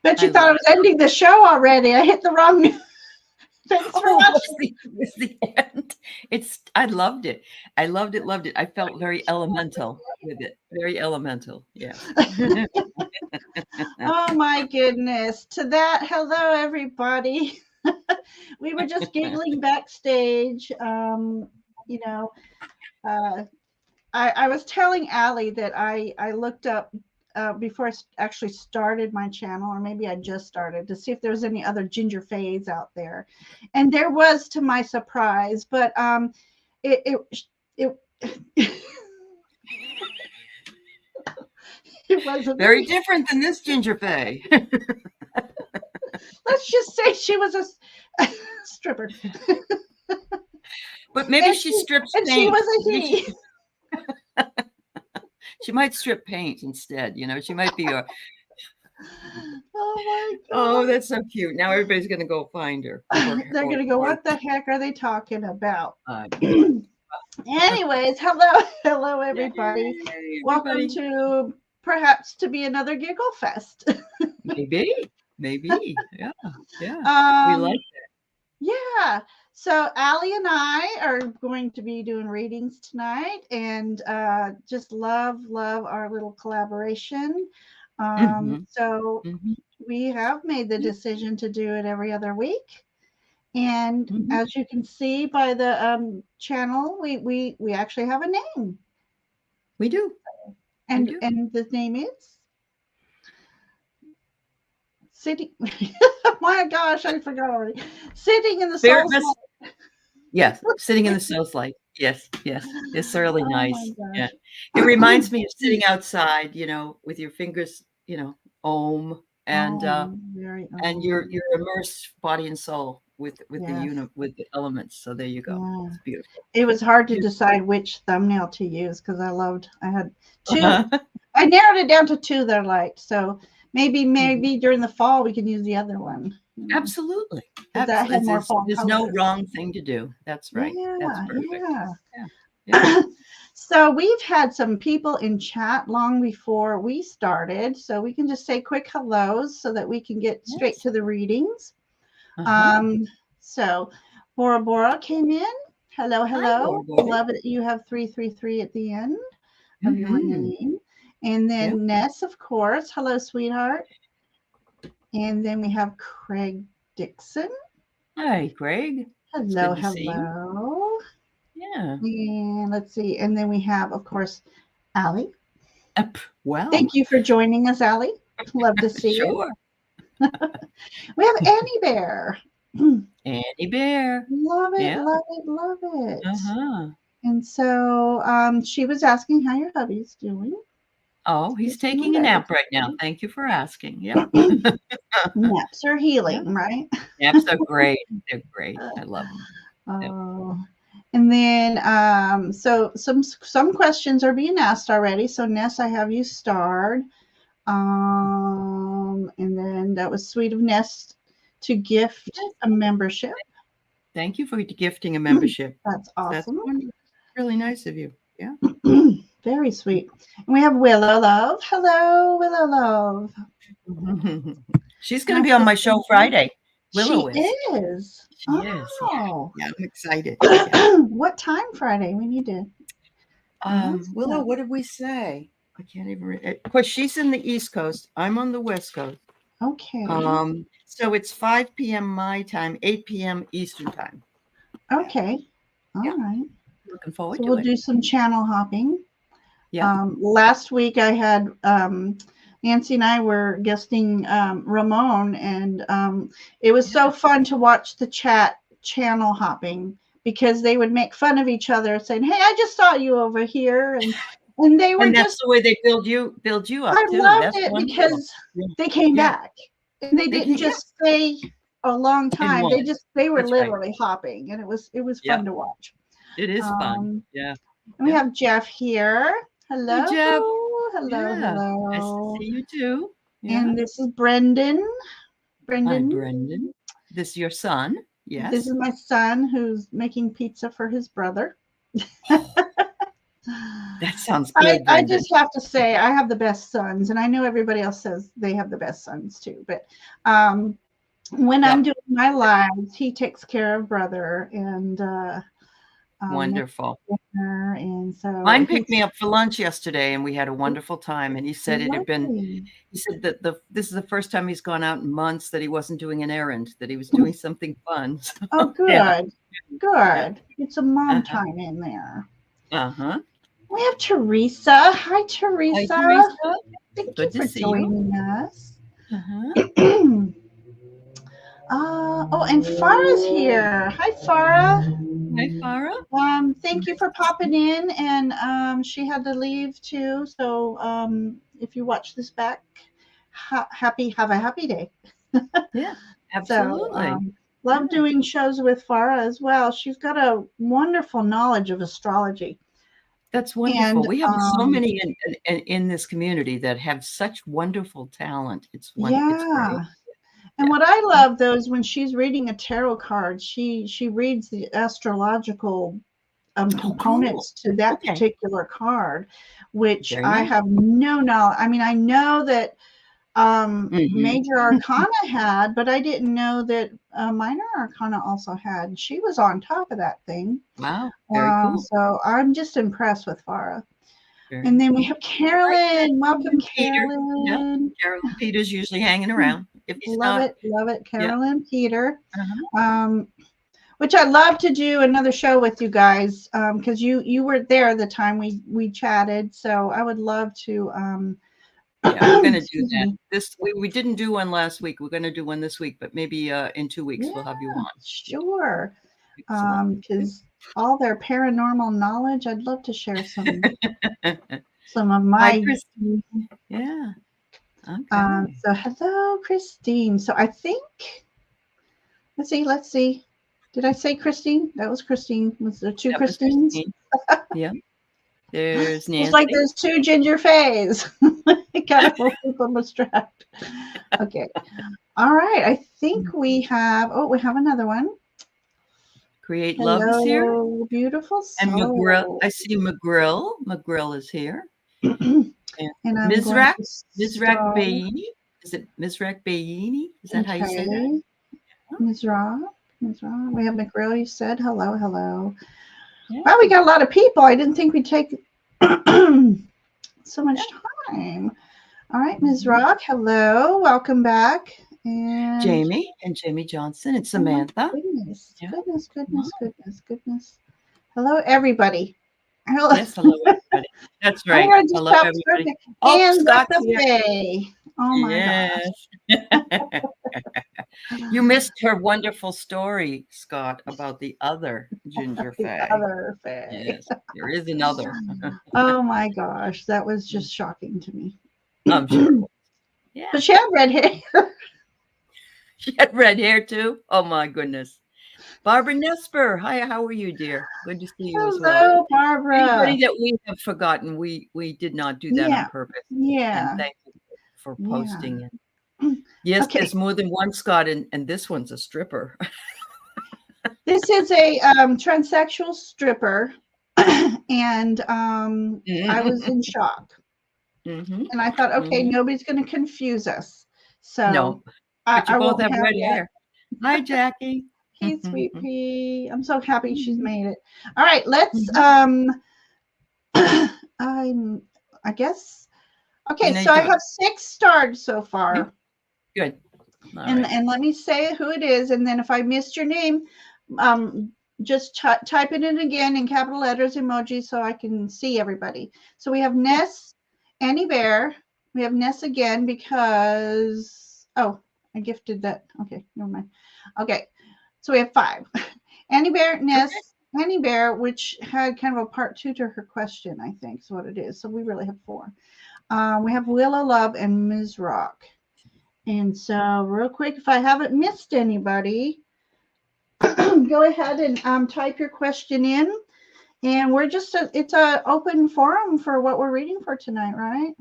Bet you thought I was ending the show already. I hit the wrong. Thanks for watching. It's the end. I loved it. I loved it. I felt very elemental with it. Very elemental. Yeah. Oh my goodness. To that, hello everybody. We were just giggling backstage. You know, I was telling Aley that I looked up before I actually started my channel, or maybe I just started, to see if there was any other ginger fays out there, and there was, to my surprise. But it it wasn't very different than this ginger fay. Let's just say she was a stripper. But maybe she strips paint. And she was a he. She might strip paint instead. She might be a. Oh my God. Oh, that's so cute. Now everybody's going to go find her. They're going to go, what the heck are they talking about? Anyways, hello everybody. Yay, welcome to perhaps to be another giggle fest. maybe yeah we like it. Yeah, so Aley and I are going to be doing readings tonight, and just love our little collaboration. So we have made the decision to do it every other week. And as you can see by the channel, we actually have a name. We do. And the name is Sitting. My gosh, I forgot already. Sitting in the Soul's Light. Yes, Sitting in the Soul's Light. Yes. It's really nice. Yeah. It reminds me of sitting outside, with your fingers, Om, and you're immersed body and soul with the elements. So there you go. Yeah. It's beautiful. It was hard to decide which thumbnail to use because I had two. I narrowed it down to two that I liked. So maybe during the fall we can use the other one. Absolutely. That had more fall There's no wrong thing to do. That's right. That's perfect. Yeah. So we've had some people in chat long before we started, so we can just say quick hellos so that we can get straight to the readings. So Bora came in. Hello. Love it. You have 333 at the end of your name. And then Ness, of course. Hello, sweetheart. And then we have Craig Dixon. Hi, Craig. Hello. Yeah. And let's see. And then we have, of course, Aley. Wow. Thank you for joining us, Aley. Love to see you. We have Annie Bear. Annie Bear. Love it. And so she was asking how your hubby's doing. Oh, he's taking a nap right now. Thank you for asking. Yeah. Naps are healing, right? Naps are great. They're great. I love them. Oh. And then so some questions are being asked already. So Ness, I have you start. And then that was sweet of Ness to gift a membership. Thank you for gifting a membership. That's awesome. That's really nice of you. Yeah. Very sweet. And we have Willow Love. Hello, Willow Love. She's going to be on my show Friday. Willow is. She is. Yeah, I'm excited. What time Friday? We need to. Willow, what did we say? I can't even read it. Of course, she's in the East Coast. I'm on the West Coast. Okay. So it's 5 p.m. my time, 8 p.m. Eastern time. Okay. All right. Looking forward to it. We'll do some channel hopping. Yeah. Last week I had Nancy and I were guesting Ramon, and it was so fun to watch the chat channel hopping, because they would make fun of each other, saying, "Hey, I just saw you over here," and they were And that's just. the way they build you up I too. loved That's it wonderful. because they came back, and they They didn't can, just stay a long in time. one. They were That's right. literally hopping, and it was Yep. fun to watch. It is fun. Yeah. And we have Jeff here. Hey, Hello, Jeff. hello, Yeah. Nice to hello. see you too. Yeah. And this is Brendan. Hi, Brendan. Brendan. This is your son. This Yes. is my son who's making pizza for his brother. That sounds good, I Brendan. just have to say, I have the best sons, and I know everybody else says they have the best sons too. But when I'm doing my lives, he takes care of brother, and wonderful. Dinner, and so Mine picked me up for lunch yesterday, and we had a wonderful time. And he said it had been. He said that this is the first time he's gone out in months that he wasn't doing an errand, that he was doing something fun. So, oh, good, good. Yeah. It's a mom time in there. We have Teresa. Hi, Teresa. Hi, Teresa. Thank Good you for joining us. Oh, and Farah's here. Hi, Farah. Hi, Farah. Thank you for popping in, and she had to leave too. So if you watch this back, have a happy day. Yeah, absolutely. So, love doing shows with Farah as well. She's got a wonderful knowledge of astrology. That's wonderful. And, we have so many in this community that have such wonderful talent. It's wonderful. It's great. And what I love, though, is when she's reading a tarot card, she reads the astrological components to that particular card, which I have no knowledge. I mean, I know that Major Arcana had, but I didn't know that Minor Arcana also had. She was on top of that thing. Wow, very cool. So I'm just impressed with Farah. And then we have Carolyn. Welcome, Carolyn. Yeah. Carolyn Peter's usually hanging around. If he's love not. it. Carolyn Peter. Which I'd love to do another show with you guys, because you were there the time we chatted. So I would love to. Yeah, we're going to do that. We didn't do one last week. We're going to do one this week, but maybe in 2 weeks we'll have you on. Sure. Because all their paranormal knowledge, I'd love to share some of my. Hi, Christine. Yeah. Okay. So hello, Christine. So I think. Let's see. Did I say Christine? That was Christine. Was there two Christines? Christine. Yeah. There's Nancy. It's like there's two Ginger Fays. Gotta keep them distracted. Okay. All right. I think we have another one. Create Love is here. Beautiful soul. And McGrill. I see McGrill. McGrill is here. And Mizrak Bayini. Is it Mizrak Bayini? Is that how you say that? Mizrak. We have McGrill. You said hello. Yeah. Wow, we got a lot of people. I didn't think we'd take so much time. All right, Ms. Rock, hello. Welcome back. And Jamie Johnson and Samantha. Goodness. Hello, everybody. Hello. Yes, hello, everybody. That's right. Hello, everybody. And Scott Faye. Oh, my gosh. You missed her wonderful story, Scott, about the other Ginger Faye. Yes, there is another. Oh, my gosh. That was just shocking to me. I'm sure. Yeah. But she had red hair. She had red hair, too? Oh, my goodness. Barbara Nesper. Hi, how are you, dear? Good to see you as well. Hello, Barbara. Anybody that we have forgotten, we did not do that on purpose. Yeah. And thank you for posting it. Yes, there's more than one Scott, and this one's a stripper. This is a transsexual stripper, and I was in shock. And I thought, okay, nobody's going to confuse us. So no, but you both have red hair. Hi, Jackie. Hey, sweet pea. I'm so happy she's made it. All right, let's I guess. Okay, so I have 6 starred so far. Good. And let me say who it is, and then if I missed your name, just type it in again in capital letters emoji so I can see everybody. So we have Ness, Annie Bear, We have Ness again because, oh, I gifted that. Okay, never mind. Okay, so we have 5. Annie Bear, Ness, Annie Bear, which had kind of a part 2 to her question, I think is what it is. So we really have 4. We have Willow Love and Ms. Rock. And so real quick, if I haven't missed anybody, go ahead and type your question in. And we're just, it's an open forum for what we're reading for tonight, right?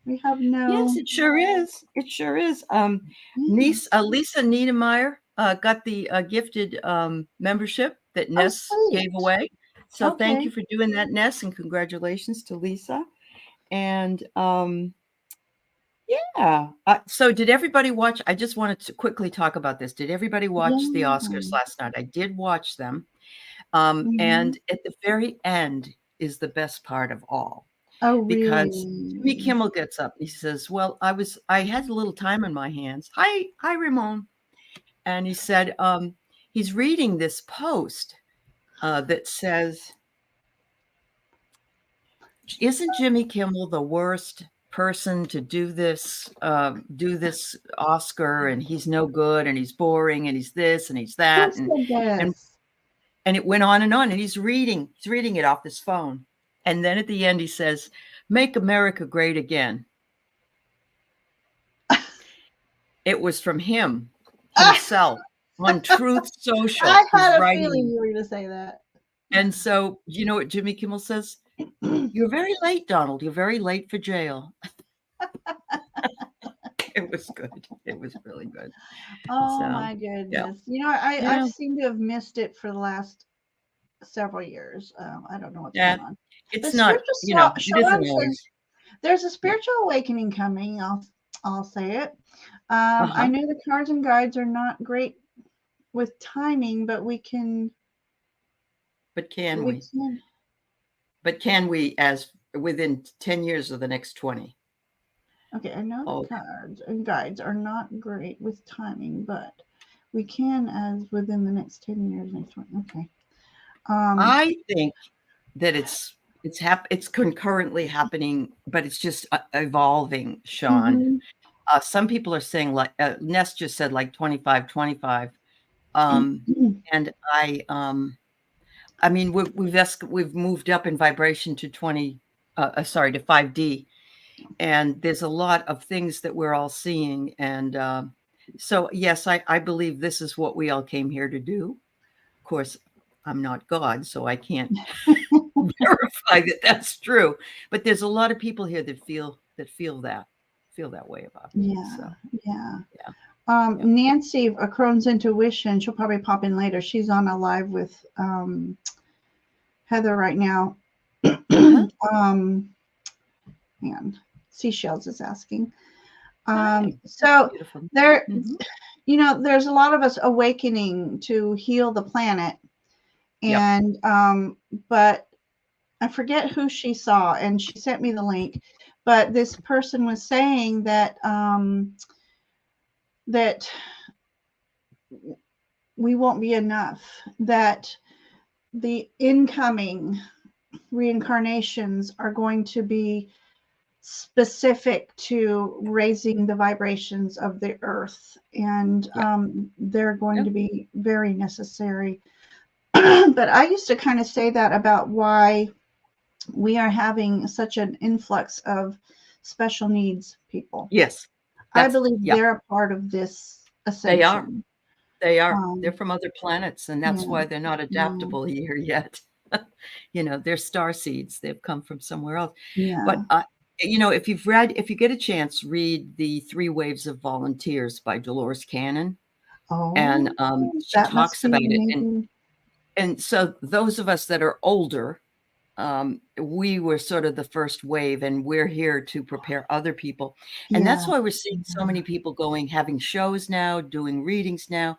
We have no. Yes, it sure is. It sure is. Lisa Niedermeyer got the gifted membership that Ness gave away. So thank you for doing that, Ness, and congratulations to Lisa. And yeah. So did everybody watch? I just wanted to quickly talk about this. Did everybody watch the Oscars last night? I did watch them. And at the very end is the best part of all. Oh, because really? Jimmy Kimmel gets up. He says, well, I had a little time on my hands. Hi, Ramon. And he said, he's reading this post that says, isn't Jimmy Kimmel the worst person to do this Oscar, and he's no good, and he's boring, and he's this, and he's that. And it went on, and he's reading it off his phone. And then at the end, he says, "Make America Great Again." It was from him himself on Truth Social. I had a feeling you were going to say that. And so, you know what Jimmy Kimmel says? "You're very late, Donald. You're very late for jail." It was good. It was really good. Oh, my goodness. Yeah. You know, I seem to have missed it for the last several years. I don't know what's going on. It's not, you know, there's a spiritual awakening coming. I'll say it. I know the cards and guides are not great with timing, but we can. But can we? But can we, as within 10 years of the next 20? Okay, I know the cards and guides are not great with timing, but we can as within the next 10 years, next 20. Okay. I think that it's concurrently happening, but it's just evolving, Sean. Some people are saying, like Ness just said, like 25. And I mean, we've moved up in vibration to 5D, and there's a lot of things that we're all seeing. And so, yes, I believe this is what we all came here to do. Of course, I'm not God, so I can't verify that that's true. But there's a lot of people here that feel that way about it. Yeah. So, yeah. Nancy, a Crohn's Intuition, she'll probably pop in later. She's on a live with Heather right now. And Seashells is asking. So there, you know, there's a lot of us awakening to heal the planet. And but I forget who she saw, and she sent me the link. But this person was saying that that we won't be enough, that the incoming reincarnations are going to be specific to raising the vibrations of the earth, and they're going to be very necessary. But I used to kind of say that about why we are having such an influx of special needs people. Yes. I believe they're a part of this ascension. They are. They're from other planets, and that's why they're not adaptable here yet. You know, they're star seeds. They've come from somewhere else. Yeah. But you know, if you get a chance, read the 3 Waves of Volunteers by Dolores Cannon. And she talks about it. And so those of us that are older, we were sort of the first wave, and we're here to prepare other people. And that's why we're seeing so many people having shows now, doing readings now.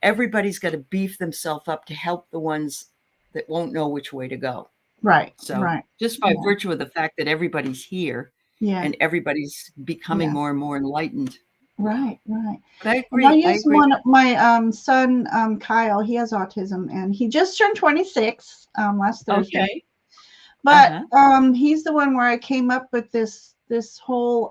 Everybody's got to beef themselves up to help the ones that won't know which way to go. Right. So just by virtue of the fact that everybody's here and everybody's becoming more and more enlightened. Right. But I agree. I use one of my son, Kyle. He has autism, and he just turned 26 last Thursday. Okay. But he's the one where I came up with this whole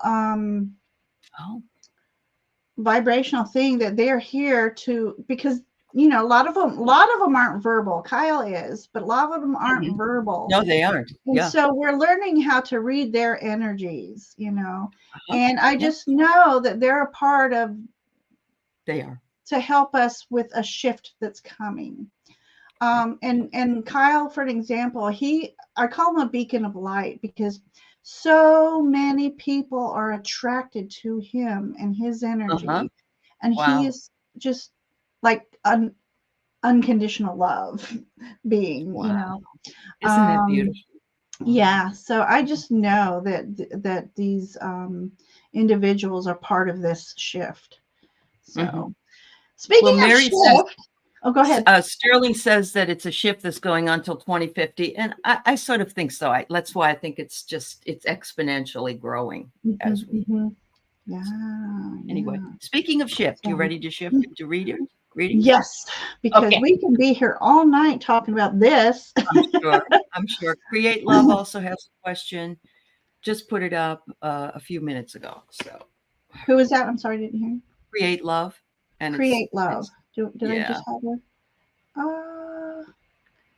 vibrational thing that they're here to, because you know, a lot of them aren't verbal. Kyle is, but a lot of them aren't verbal. No, they aren't. And Yeah. so we're learning how to read their energies, you know. And I just know that they're a part of, they are, to help us with a shift that's coming. And Kyle, for an example, I call him a beacon of light because so many people are attracted to him and his energy. And he is just like an unconditional love being, you know. Isn't that beautiful? Yeah. So I just know that these individuals are part of this shift. So speaking of Mary shift, oh, go ahead. Sterling says that it's a shift that's going on till 2050, and I sort of think so. That's why I think it's exponentially growing as we. Yeah. Anyway, speaking of shift, you ready to shift to reading? Yes, because we can be here all night talking about this. I'm sure. Create Love also has a question. Just put it up a few minutes ago. So, who is that? I'm sorry, I didn't hear. Create Love. And Create Love. Did I just have her?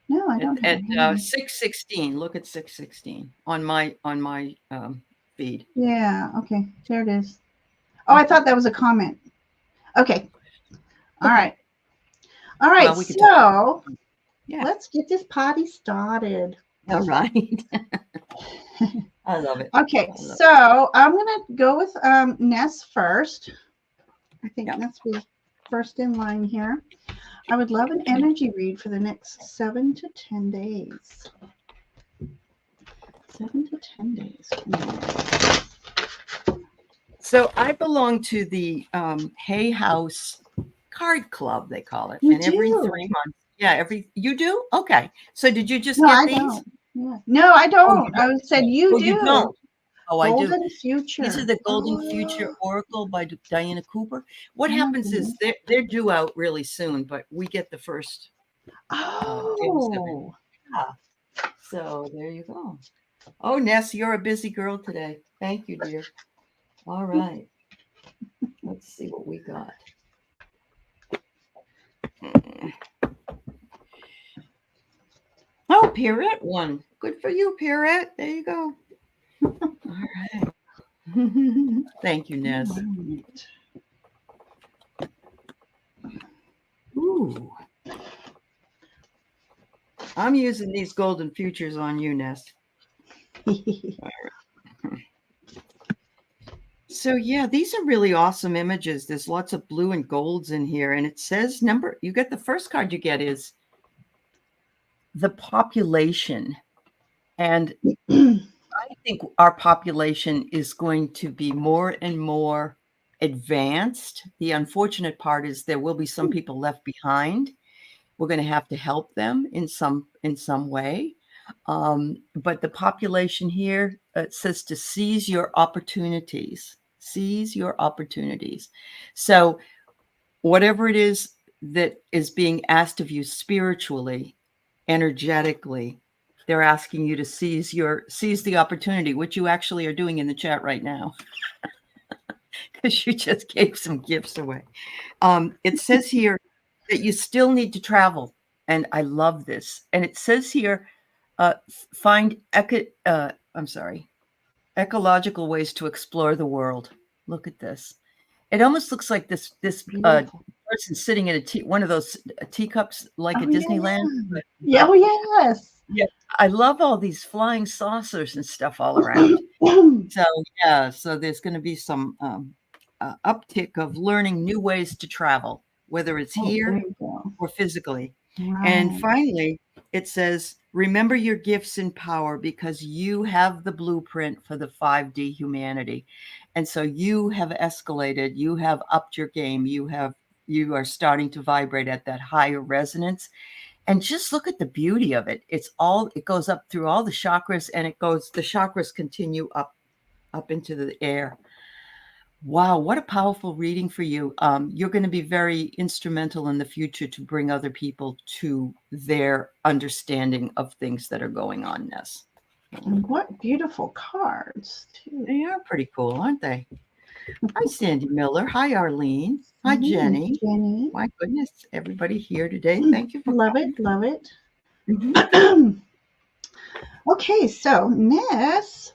No, I don't. At 6:16. Look at 6:16 on my feed. Yeah. Okay. There it is. Oh, I thought that was a comment. Okay. All right. All right. Well, so let's get this party started. All right. I love it. Okay. So I'm going to go with Ness first. I think Ness was first in line here. I would love an energy read for the next 7 to 10 days. 7 to 10 days. So I belong to the Hay House Card Club, they call it. And every 3 months. You do? Okay. So did you just get these? Don't. Yeah. No, I don't. I said you do. You don't. Oh, I do. Golden Future. These are the Golden Future Oracle by Diana Cooper. What happens is they're due out really soon, but we get the first. So there you go. Oh, Ness, you're a busy girl today. Thank you, dear. All right. Let's see what we got. Oh, Pierrette won. Good for you, Pierrette. There you go. All right. Thank you, Ness. Ooh. I'm using these Golden Futures on you, Ness. All right. So yeah, these are really awesome images. There's lots of blue and golds in here. And it says you get the first card you get is the population. And I think our population is going to be more and more advanced. The unfortunate part is there will be some people left behind. We're going to have to help them in some way. But the population here, it says to seize your opportunities. Seize your opportunities. So whatever it is that is being asked of you spiritually, energetically, they're asking you to seize the opportunity, which you actually are doing in the chat right now. Because you just gave some gifts away. It says here that you still need to travel. And I love this. And it says here, find ecological ways to explore the world. Look at this. It almost looks like this person sitting in one of those teacups like at Disneyland. Yeah. Oh, yes. Yeah. I love all these flying saucers and stuff all around. So there's going to be some uptick of learning new ways to travel, whether it's here or physically. Right. And finally, it says, remember your gifts and power because you have the blueprint for the 5D humanity. And so you have escalated, you have upped your game, you are starting to vibrate at that higher resonance. And just look at the beauty of it. It goes up through all the chakras, and the chakras continue up into the air. Wow, what a powerful reading for you. You're going to be very instrumental in the future to bring other people to their understanding of things that are going on, Ness. And what beautiful cards, too. They are pretty cool, aren't they? Hi, Sandy Miller. Hi, Arlene. Hi, Jenny. Jenny. My goodness, everybody here today. Thank you for Love coming. it, love it. Mm-hmm. Okay, so next,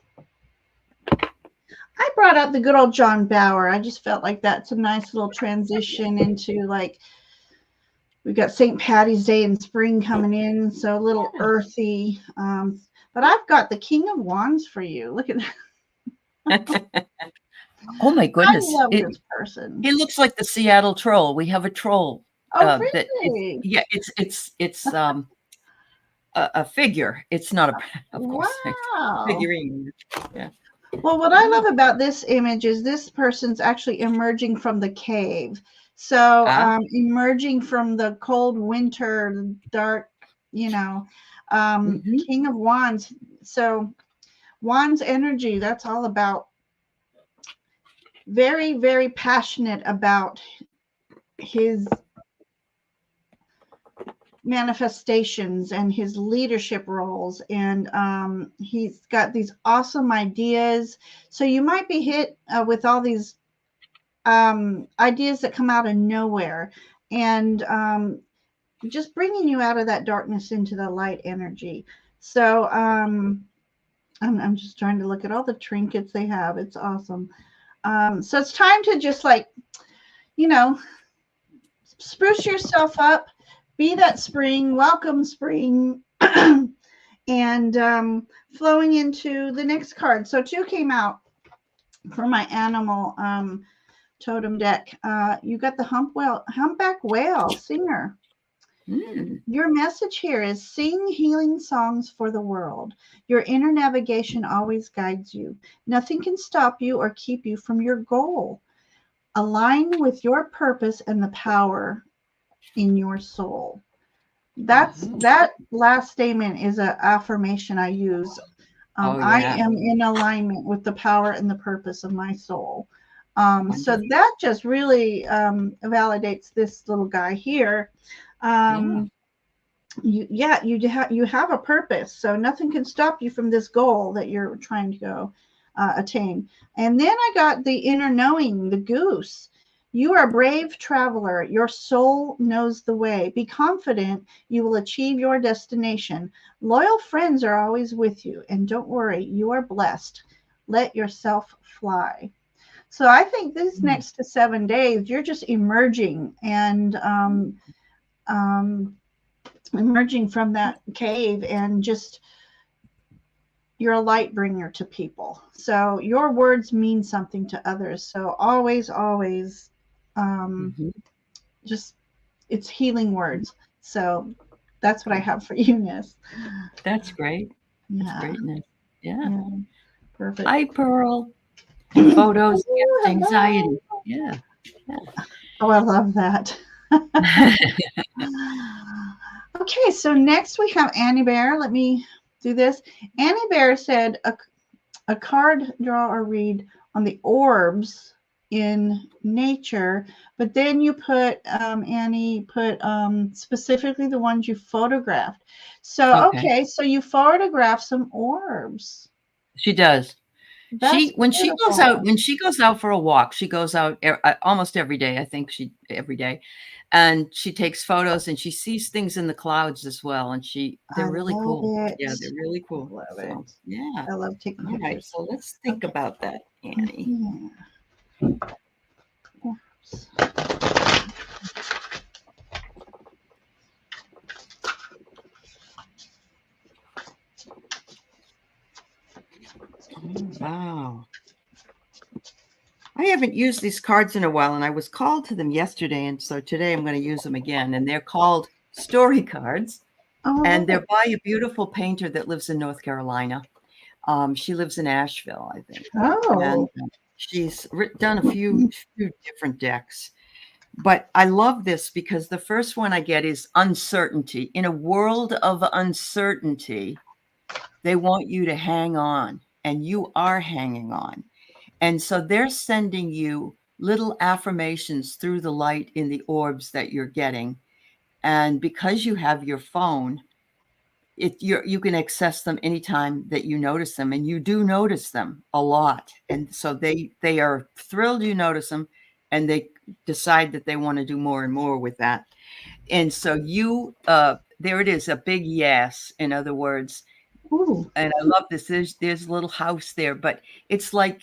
I brought up the good old John Bauer. I just felt like that's a nice little transition into, like, we've got St. Patty's Day and spring coming in, so a little earthy. But I've got the King of Wands for you. Look at that. Oh my goodness! I love this person. He looks like the Seattle Troll. We have a troll. Oh, That really? it's a figure. It's not a, of course, Wow. figurine. Yeah. Well, what I love about this image is this person's actually emerging from the cave. So emerging from the cold winter, dark, King of Wands. So Wands energy, that's all about very, very passionate about his manifestations and his leadership roles, and he's got these awesome ideas. So you might be hit with all these ideas that come out of nowhere, and just bringing you out of that darkness into the light energy. So I'm just trying to look at all the trinkets they have. It's awesome. So it's time to just, like, spruce yourself up, be that spring, welcome spring, and flowing into the next card. So 2 came out for my animal totem deck. You got the humpback whale singer. Your message here is sing healing songs for the world. Your inner navigation always guides you. Nothing can stop you or keep you from your goal. Align with your purpose and the power in your soul. That last statement is an affirmation I use. I am in alignment with the power and the purpose of my soul. So that just really validates this little guy here. You have a purpose, so nothing can stop you from this goal that you're trying to go attain. And then I got the inner knowing, the goose. You are a brave traveler. Your soul knows the way. Be confident you will achieve your destination. Loyal friends are always with you. And don't worry, you are blessed. Let yourself fly. So I think these next 7 days, you're just emerging and emerging from that cave, and just, you're a light bringer to people. So your words mean something to others. So always, just, it's healing words. So that's what I have for you, Ness. That's great. That's greatness. Yeah. Perfect. Hi, Pearl. Photos, anxiety. Yeah. Oh, I love that. Okay, so next we have Annie Bear. Let me do this. Annie Bear said a card draw or read on the orbs in nature, but then you put, Annie put specifically the ones you photographed. So, okay, so you photographed some orbs. She does. When she goes out for a walk, she goes out almost every day. I think every day, and she takes photos and she sees things in the clouds as well. And they're really cool. It. Yeah, they're really cool. Love it. Yeah, I love taking pictures. Right, so let's think about that, Annie. Wow. I haven't used these cards in a while, and I was called to them yesterday, and so today I'm going to use them again. And they're called story cards, and they're by a beautiful painter that lives in North Carolina. She lives in Asheville, I think. And she's done a few different decks. But I love this because the first one I get is uncertainty. In a world of uncertainty, they want you to hang on, and you are hanging on. And so they're sending you little affirmations through the light in the orbs that you're getting. And because you have your phone, you can access them anytime that you notice them, and you do notice them a lot. And so they are thrilled you notice them, and they decide that they want to do more and more with that. And so there it is, a big yes. In other words, Ooh. and I love this. There's a little house there, but it's like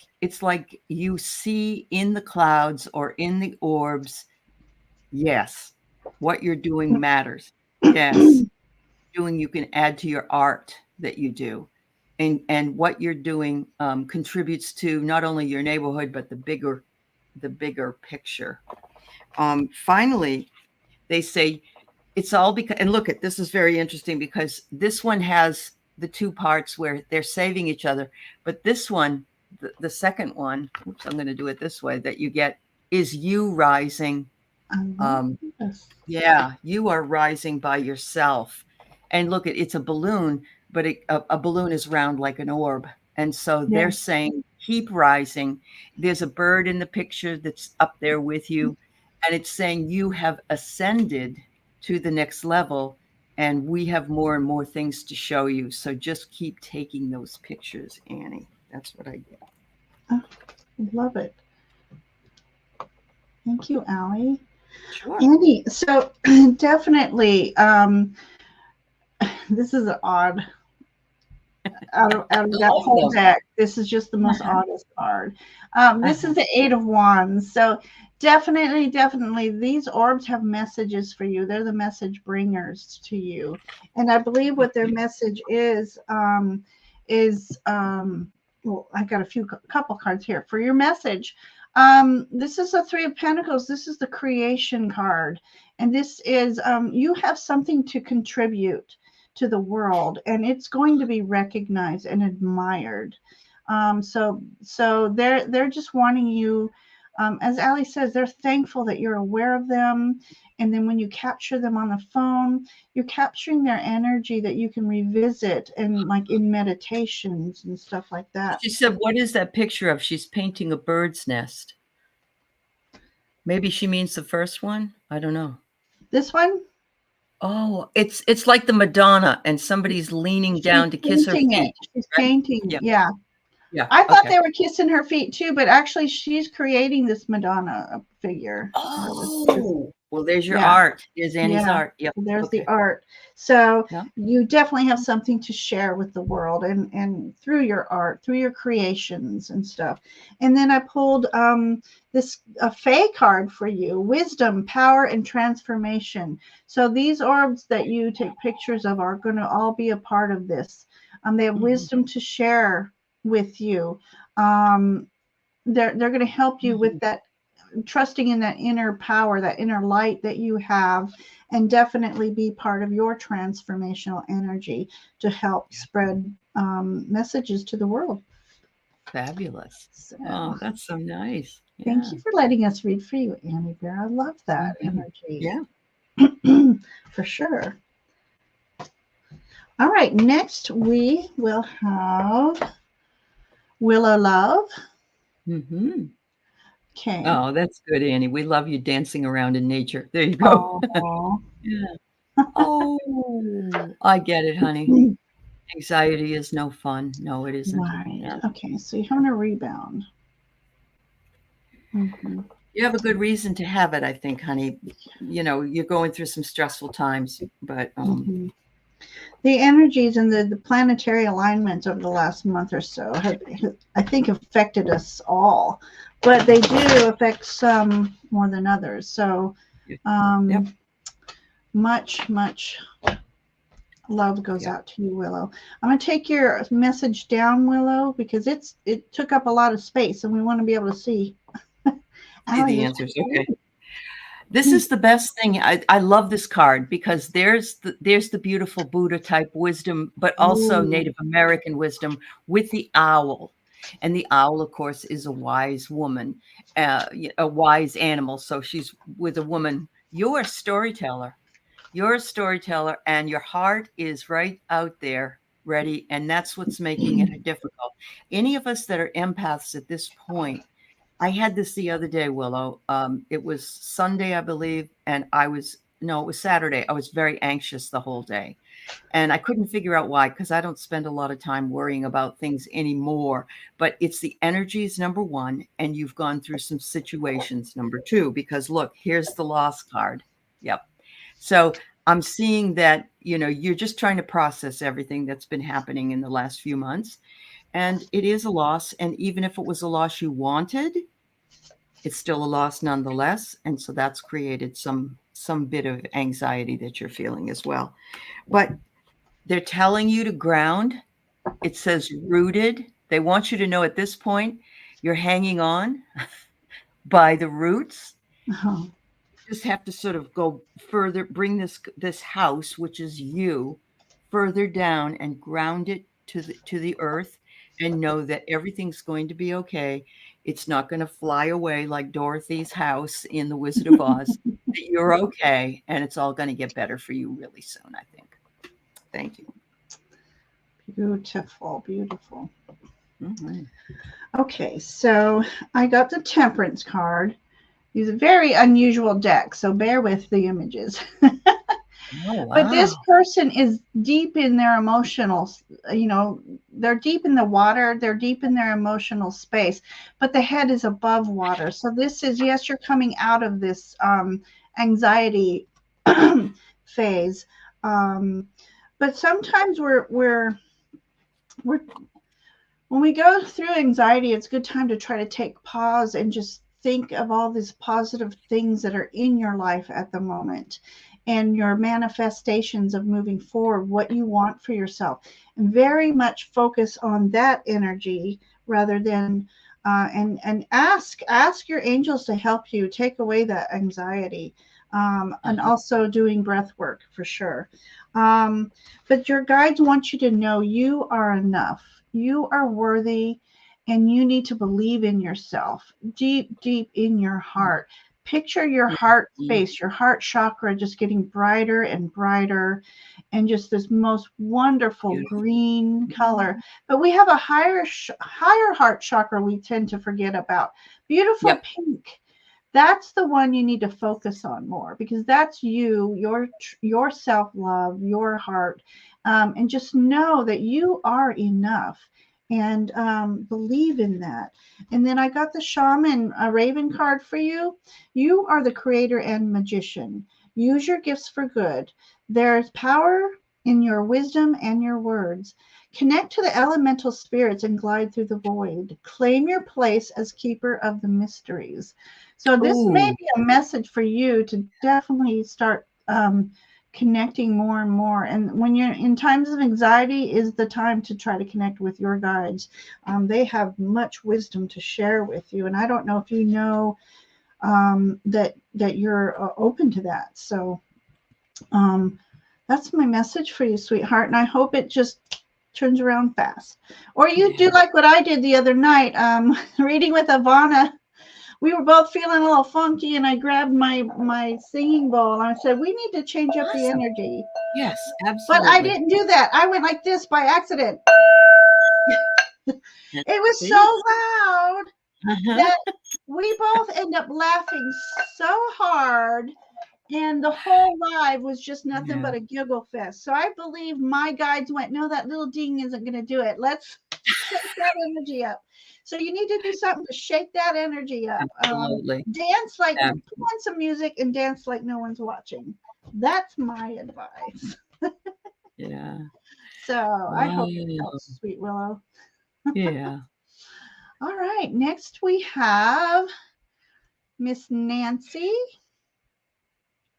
you see in the clouds or in the orbs. Yes, what you're doing matters. Yes, you can add to your art that you do, and what you're doing contributes to not only your neighborhood but the bigger picture. Finally, they say it's all because, and look at this is very interesting because this one has the two parts where they're saving each other, but this one, the second one, oops, I'm going to do it this way, that you get is you rising. Yes. Yeah, you are rising by yourself. And look, it's a balloon, but a balloon is round like an orb. And so they're Yes. saying, keep rising. There's a bird in the picture that's up there with you, and it's saying you have ascended to the next level, and we have more and more things to show you. So just keep taking those pictures, Annie. That's what I get. Oh, love it. Thank you, Aley. Sure. Andy, so definitely, this is odd. Out of that whole deck, this is just the most oddest card. This is the Eight of Wands. So definitely, these orbs have messages for you. They're the message bringers to you. And I believe what their message is, well, I've got couple cards here for your message. This is the Three of Pentacles. This is the creation card. And this is, you have something to contribute to the world, and it's going to be recognized and admired. So they're just wanting you, as Aley says, they're thankful that you're aware of them. And then when you capture them on the phone, you're capturing their energy that you can revisit and like in meditations and stuff like that. She said, what is that picture of? She's painting a bird's nest. Maybe she means the first one. I don't know. This one? Oh, it's like the Madonna, and somebody's leaning down to kiss her feet. She's painting. Yeah. Yeah. I thought they were kissing her feet too, but actually she's creating this Madonna figure. Oh, well, there's your art. There's Annie's art. Yep. There's the art. So you definitely have something to share with the world, and through your art, through your creations and stuff. And then I pulled a Fae card for you: wisdom, power, and transformation. So these orbs that you take pictures of are going to all be a part of this. They have wisdom to share with you. They're going to help you with that, trusting in that inner power, that inner light that you have, and definitely be part of your transformational energy to help spread messages to the world. Fabulous. So, oh, that's so nice. Thank you for letting us read for you, Annie Bear. I love that energy. Yeah. For sure. All right, next we will have Willow Love. Okay. Oh, that's good, Annie. We love you dancing around in nature. There you go. Yeah. Oh, I get it, honey. Anxiety is no fun. No, it isn't. Right. Yeah. Okay, so you're having a rebound. You have a good reason to have it, I think, honey. You know, you're going through some stressful times, but the energies and the planetary alignments over the last month or so have, I think, affected us all, but they do affect some more than others. So much love goes out to you, Willow. I'm going to take your message down, Willow, because it took up a lot of space, and we want to be able to see the answers. Okay. This is the best thing. I love this card because there's the beautiful Buddha type wisdom, but also Native American wisdom with the owl. And the owl, of course, is a wise woman, a wise animal. So she's with a woman. You're a storyteller. You're a storyteller, and your heart is right out there, ready. And that's what's making it difficult. Any of us that are empaths at this point, I had this the other day, Willow. It was Sunday, I believe, and I was no, it was Saturday. I was very anxious the whole day. And I couldn't figure out why, because I don't spend a lot of time worrying about things anymore. But it's the energies, number one, and you've gone through some situations, number two, because look, here's the loss card. Yep. So I'm seeing that, you're just trying to process everything that's been happening in the last few months. And it is a loss. And even if it was a loss you wanted, it's still a loss nonetheless. And so that's created some bit of anxiety that you're feeling as well. But they're telling you to ground. It says rooted. They want you to know at this point you're hanging on by the roots. Uh-huh. You just have to sort of go further, bring this house, which is you, further down and ground it to the earth, and know that everything's going to be okay. It's not going to fly away like Dorothy's house in The Wizard of Oz. That you're okay, and it's all going to get better for you really soon, I think. Thank you. Beautiful, beautiful. Mm-hmm. Okay, so I got the Temperance card. It's a very unusual deck, so bear with the images. Oh, wow. But this person is deep in their emotional, they're deep in the water, they're deep in their emotional space, but the head is above water. So this is, yes, you're coming out of this anxiety phase. But sometimes we're when we go through anxiety, it's a good time to try to take pause and just think of all these positive things that are in your life at the moment and your manifestations of moving forward, what you want for yourself, and very much focus on that energy rather than and ask your angels to help you take away that anxiety, and also doing breath work for sure. But your guides want you to know you are enough. You are worthy, and you need to believe in yourself deep in your heart. Picture your heart space, your heart chakra just getting brighter and brighter, and just this most wonderful green color. But we have a higher heart chakra we tend to forget about. Beautiful pink. That's the one you need to focus on more, because that's you, your self-love, your heart, and just know that you are enough, and believe in that. And then I got the Shaman Raven card for you. You are the creator and magician. Use your gifts for good. There's power in your wisdom and your words. Connect to the elemental spirits and glide through the void. Claim your place as keeper of the mysteries. So this may be a message for you to definitely start connecting more and more. And when you're in times of anxiety is the time to try to connect with your guides. They have much wisdom to share with you. And I don't know if you know that you're open to that. So that's my message for you, sweetheart. And I hope it just turns around fast. Or you do like what I did the other night, reading with Ivana. We were both feeling a little funky, and I grabbed my singing bowl and I said, we need to change up the energy. Yes, absolutely. But I didn't do that. I went like this by accident. It was so loud that we both end up laughing so hard, and the whole live was just nothing but a giggle fest. So I believe my guides went, no, that little ding isn't going to do it. Let's shake that energy up. So you need to do something to shake that energy up. Absolutely. Dance like, put on some music and dance like no one's watching. That's my advice. Yeah. So I hope it helps, Sweet Willow. Yeah. All right. Next we have Miss Nancy.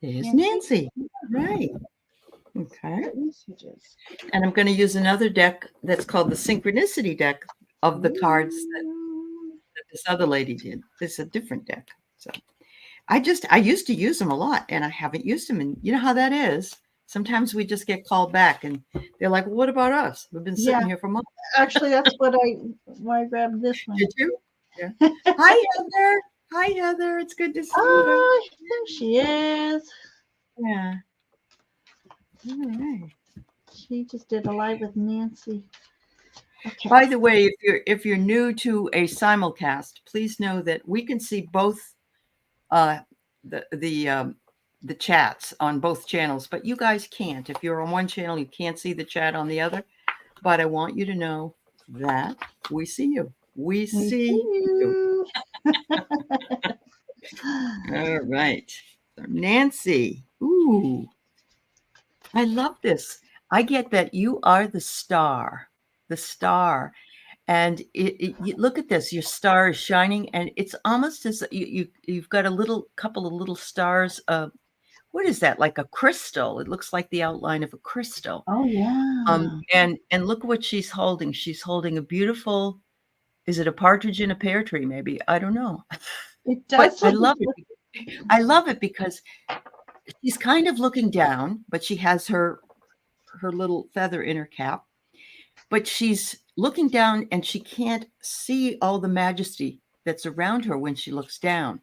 There's Nancy. Right. Okay. And I'm going to use another deck that's called the Synchronicity deck of the cards that this other lady did. This is a different deck. So I used to use them a lot, and I haven't used them. And you know how that is. Sometimes we just get called back, and they're like, well, what about us? We've been sitting here for months. Actually, that's why I grabbed this one. Did you? Yeah. Hi, Heather. Hi, Heather. It's good to see you. Oh, there she is. Yeah. All right. She just did a live with Nancy. Okay. By the way, if you're new to a simulcast, please know that we can see both the the chats on both channels, but you guys can't. If you're on one channel, you can't see the chat on the other. But I want you to know that we see you. We see you. All right. So Nancy. Ooh, I love this. I get that you are the star. The star. And you look at this, your star is shining, and it's almost as you've got a little couple of little stars. What is that? Like a crystal. It looks like the outline of a crystal. Oh yeah. And look what she's holding. She's holding a beautiful. Is it a partridge in a pear tree? Maybe, I don't know. It But does. I love it. I love it because she's kind of looking down, but she has her little feather in her cap. But she's looking down and she can't see all the majesty that's around her when she looks down.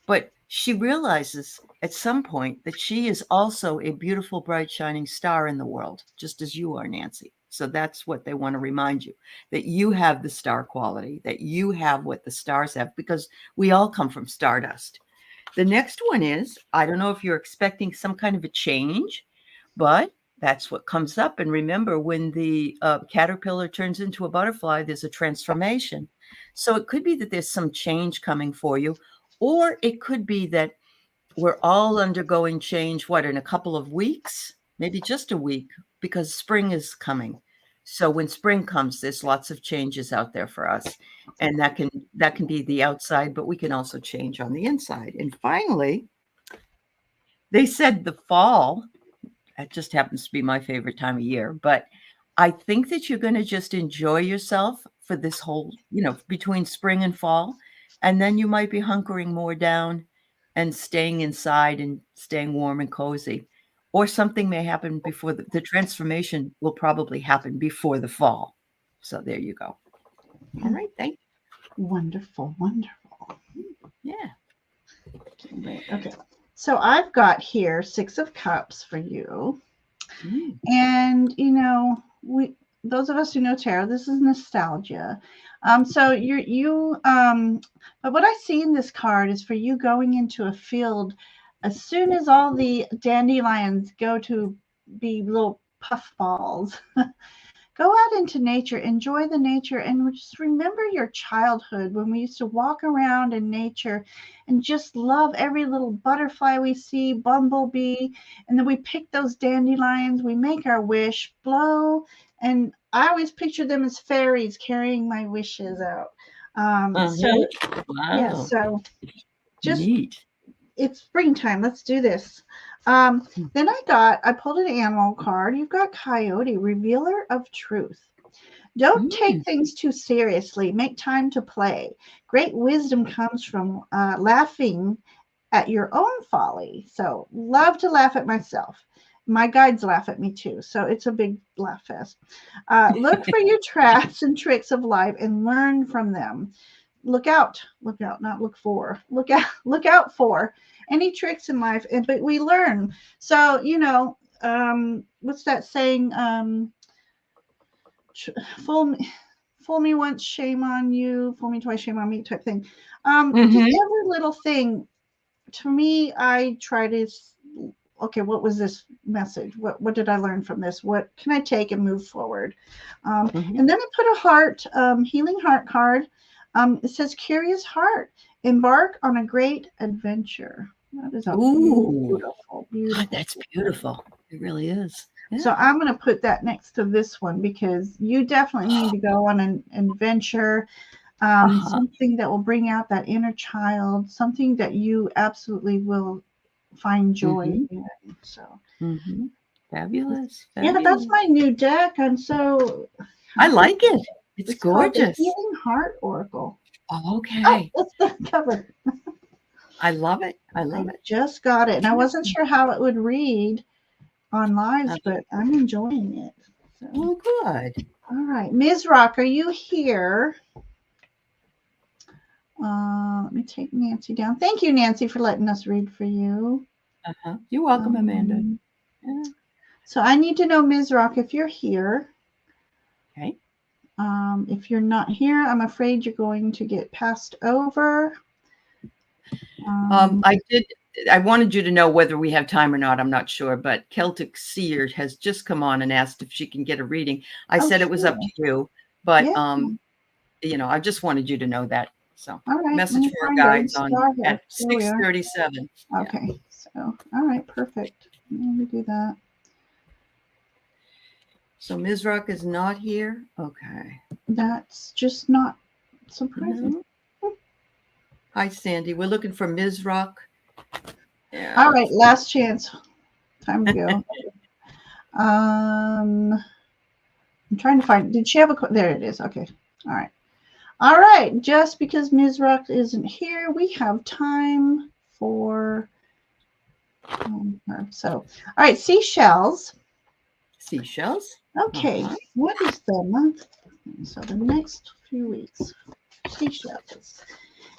But she realizes at some point that she is also a beautiful, bright, shining star in the world, just as you are, Nancy. So that's what they want to remind you, that you have the star quality, that you have what the stars have, because we all come from stardust. The next one is, I don't know if you're expecting some kind of a change, but that's what comes up. And remember, when the caterpillar turns into a butterfly, there's a transformation. So it could be that there's some change coming for you, or it could be that we're all undergoing change, in a couple of weeks, maybe just a week, because spring is coming. So when spring comes, there's lots of changes out there for us. And that can be the outside, but we can also change on the inside. And finally, they said the fall. It just happens to be my favorite time of year, but I think that you're going to just enjoy yourself for this whole, between spring and fall. And then you might be hunkering more down and staying inside and staying warm and cozy. Or something may happen before the transformation will probably happen before the fall. So there you go. All right. Thank you. Wonderful. Wonderful. Yeah. Okay. So I've got here 6 of Cups for you. And, those of us who know tarot, this is nostalgia. So but what I see in this card is for you going into a field as soon as all the dandelions go to be little puffballs. Go out into nature, enjoy the nature, and just remember your childhood when we used to walk around in nature and just love every little butterfly we see, bumblebee, and then we pick those dandelions, we make our wish, blow, and I always picture them as fairies carrying my wishes out. So, wow. Yeah, so just neat. It's springtime. Let's do this. Then I pulled an animal card. You've got Coyote, revealer of truth. Don't take things too seriously. Make time to play. Great wisdom comes from laughing at your own folly. So love to laugh at myself. My guides laugh at me too. So it's a big laugh fest. Look for your traps and tricks of life and learn from them. Look out, not look for. Look out for any tricks in life, but we learn. So what's that saying? Fool me once, shame on you. Fool me twice, shame on me, type thing. Just every little thing. To me, I try to. Okay, what was this message? What did I learn from this? What can I take and move forward? And then I put a heart, healing heart card. It says, curious heart, embark on a great adventure. That is a beautiful. God, that's beautiful. It really is. Yeah. So I'm going to put that next to this one because you definitely need to go on an adventure, something that will bring out that inner child, something that you absolutely will find joy in. So fabulous. Yeah, that's my new deck. I like it. It's gorgeous. Healing Heart Oracle. Okay. Oh, that's the cover. I love it. I just got it. And I wasn't sure how it would read on lives, but I'm enjoying it. So. Oh, good. All right. Ms. Rock, are you here? Let me take Nancy down. Thank you, Nancy, for letting us read for you. You're welcome, Amanda. Yeah. So I need to know, Ms. Rock, if you're here. Okay. If you're not here, I'm afraid you're going to get passed over. I did I wanted you to know whether we have time or not. I'm not sure, but Celtic Seer has just come on and asked if she can get a reading. I said it was up to you, but I just wanted you to know that. So, all right, message for our guides on at here we are. 6:37. Okay, so all right, perfect. Let me do that. So Mizrak is not here. Okay, that's just not surprising. Hi, Sandy. We're looking for Mizrak. Yeah. All right, last chance. Time to go. I'm trying to find. Did she have a? There it is. Okay. All right. All right. Just because Mizrak isn't here, we have time for her. So, all right. Seashells. Seashells. Okay. What is the month? So the next few weeks. Seashells.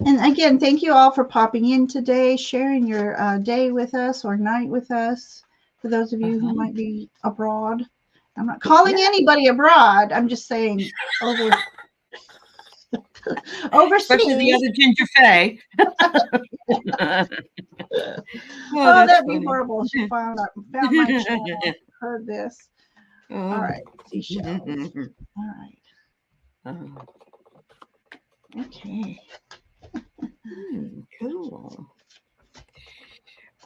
And again, thank you all for popping in today, sharing your day with us or night with us. For those of you who might be abroad, I'm not calling anybody abroad. I'm just saying overseas. Especially the other Ginger Faye. Oh, that'd be horrible. She found my channel, heard this. All right, seashells. All right. Okay. Cool.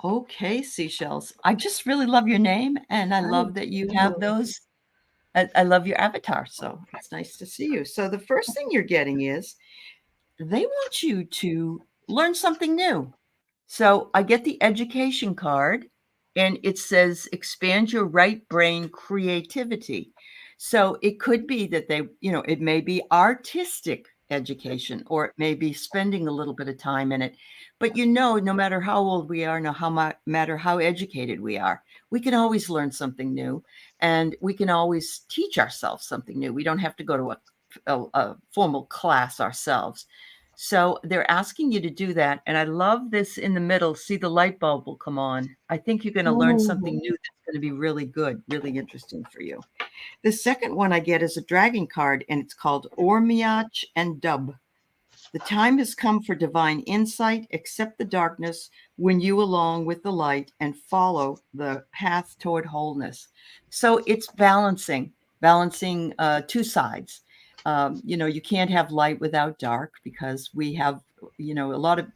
Okay, Seashells. I just really love your name, and I love that you have those. I love your avatar, so it's nice to see you. So the first thing you're getting is they want you to learn something new. So I get the education card, and it says expand your right brain creativity. So it could be that it may be artistic education, or it may be spending a little bit of time in it. But no matter how old we are, no matter how educated we are, we can always learn something new, and we can always teach ourselves something new. We don't have to go to a formal class ourselves. So they're asking you to do that. And I love this in the middle. See, the light bulb will come on. I think you're going to learn something new that's going to be really good, really interesting for you. The second one I get is a dragon card, and it's called Ormiach and Dub. The time has come for divine insight. Accept the darkness when you along with the light and follow the path toward wholeness. So it's balancing two sides. You can't have light without dark, because we have, a lot of,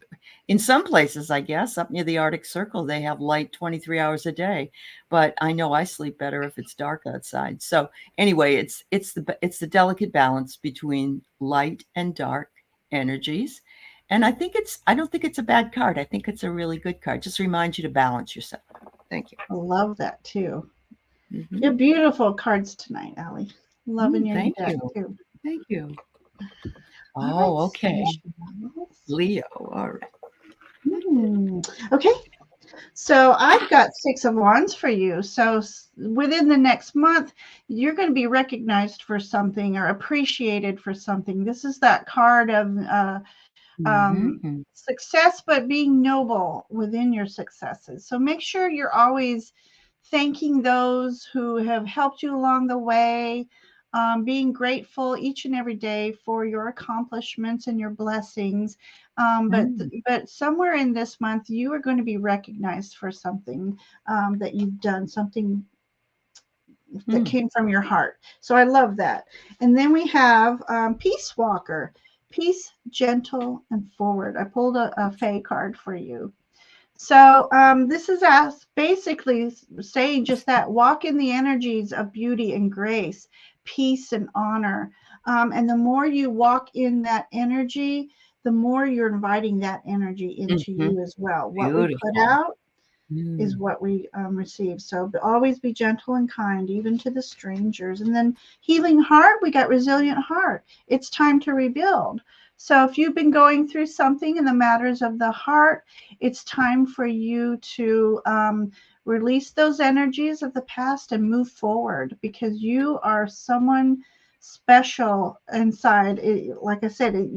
in some places, I guess, up near the Arctic Circle, they have light 23 hours a day. But I know I sleep better if it's dark outside. So anyway, it's the delicate balance between light and dark energies. And I don't think it's a bad card. I think it's a really good card. Just reminds you to balance yourself. Thank you. I love that too. You're beautiful cards tonight, Aley. Loving your deck too. Thank you. Oh, okay. Leo. All right. Okay. So I've got 6 of Wands for you. So within the next month, you're going to be recognized for something or appreciated for something. This is that card of success, but being noble within your successes. So make sure you're always thanking those who have helped you along the way, being grateful each and every day for your accomplishments and your blessings. But somewhere in this month, you are going to be recognized for something that you've done, something that came from your heart. So I love that. And then we have Peace Walker, peace, gentle, and forward. I pulled a Fae card for you. So this is us basically saying just that: walk in the energies of beauty and grace, peace and honor. And the more you walk in that energy, the more you're inviting that energy into you as well. What we put out is what we receive. So always be gentle and kind, even to the strangers. And then healing heart, we got resilient heart. It's time to rebuild. So if you've been going through something in the matters of the heart, it's time for you to release those energies of the past and move forward, because you are someone special inside. Like I said,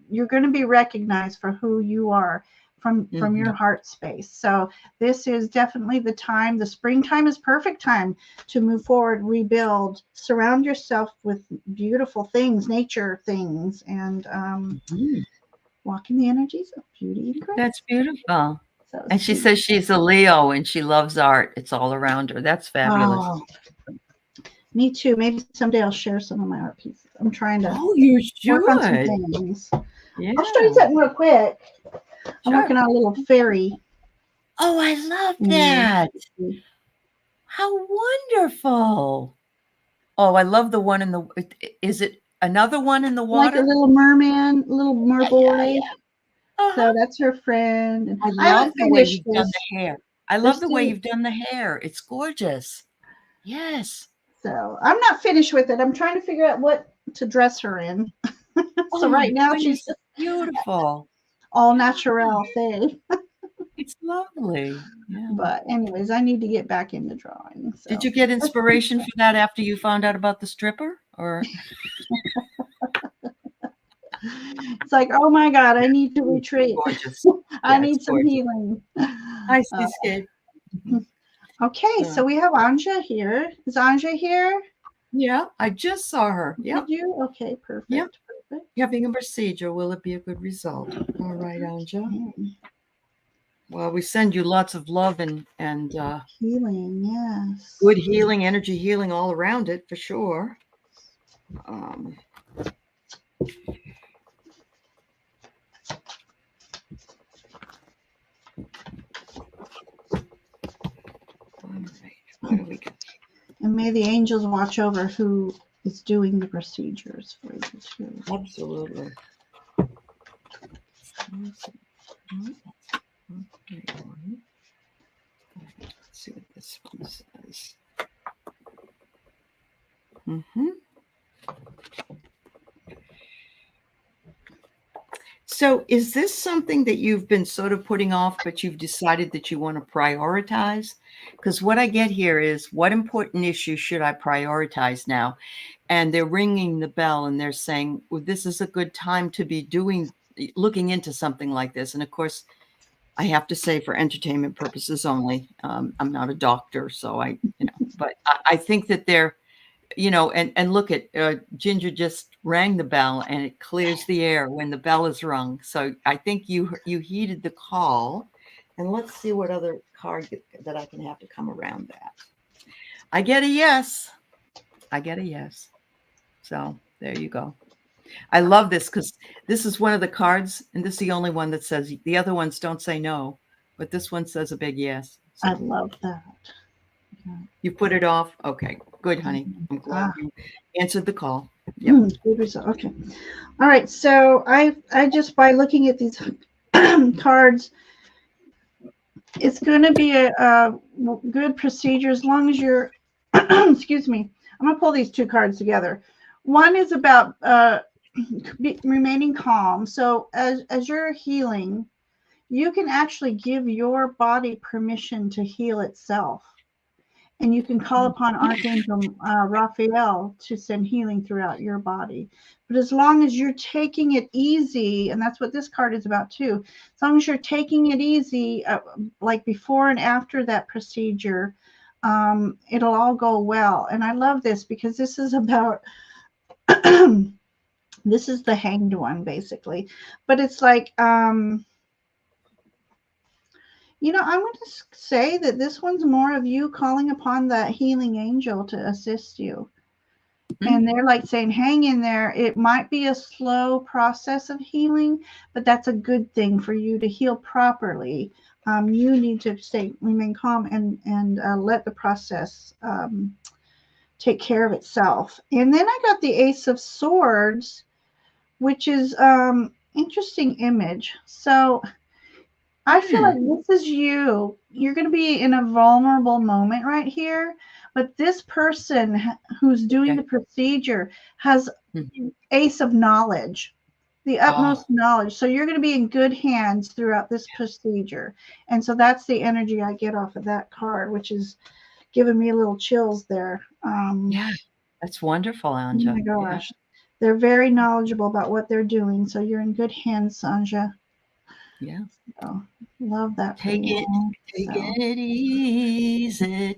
you're going to be recognized for who you are from your heart space. So this is definitely the time. The springtime is perfect time to move forward, rebuild, surround yourself with beautiful things, nature things, and walk in the energies of beauty and grace. That's beautiful. So And she says she's a Leo and she loves art. It's all around her. That's fabulous. Oh, me too. Maybe someday I'll share some of my art pieces. I'm trying to you work on some should. things. Yeah. I'll show you something real quick. Sure. I'm working on a little fairy. Oh, I love that. How wonderful. Oh, I love the one in the, is it another one in the water? Like a little merman, little merboy. Uh-huh. So that's her friend. And I haven't love the way finished you've done the hair. I love the way you've done the hair. It's gorgeous. Yes. So I'm not finished with it. I'm trying to figure out what to dress her in. So right now she's just beautiful. All natural thing. It's lovely. Yeah. But anyways, I need to get back into drawing. So. Did you get inspiration for that after you found out about the stripper? Or it's like, oh my God, I need to retreat. I need some healing. I see, Skid. Okay, so we have Anja here. Is Anja here? Yeah, I just saw her. Did you? Okay, perfect. Yep. Perfect. Having a procedure, will it be a good result? All right, Anja. Well, we send you lots of love and healing, yes. Good healing, energy healing all around it for sure. What do we got? And may the angels watch over who is doing the procedures for you too. Absolutely. Let's see what this one says. So is this something that you've been sort of putting off, but you've decided that you want to prioritize? Because what I get here is, what important issue should I prioritize now? And they're ringing the bell and they're saying, well, this is a good time to be looking into something like this. And of course, I have to say, for entertainment purposes only. I'm not a doctor, so but I think that they're, and look at Ginger just rang the bell and it clears the air when the bell is rung. So I think you heeded the call. And let's see what other card that I can have to come around that. I get a yes. So there you go. I love this because this is one of the cards, and this is the only one that says, the other ones don't say no, but this one says a big yes. So, I love that. You put it off? Okay, good, honey. I'm glad you answered the call. Yep. Good result. Okay. All right. So I just, by looking at these cards, it's going to be a good procedure as long as you're, excuse me, I'm going to pull these two cards together. One is about remaining calm. So as you're healing, you can actually give your body permission to heal itself. And you can call upon Archangel Raphael to send healing throughout your body. But as long as you're taking it easy, and that's what this card is about too, as long as you're taking it easy, like before and after that procedure, it'll all go well. And I love this because this is about, this is the Hanged One, basically. But it's like, I'm going to say that this one's more of you calling upon that healing angel to assist you. And they're like saying, hang in there. It might be a slow process of healing, but that's a good thing for you to heal properly. You need to remain calm and let the process take care of itself. And then I got the Ace of Swords, which is interesting image. So I feel like this is you. You're going to be in a vulnerable moment right here. But this person who's doing the procedure has Ace of Knowledge, the utmost knowledge. So you're going to be in good hands throughout this procedure. And so that's the energy I get off of that card, which is giving me a little chills there. Yeah, that's wonderful, Anja. Oh my gosh. Yeah. They're very knowledgeable about what they're doing. So you're in good hands, Anja. Yeah. So, love that. Taking it easy.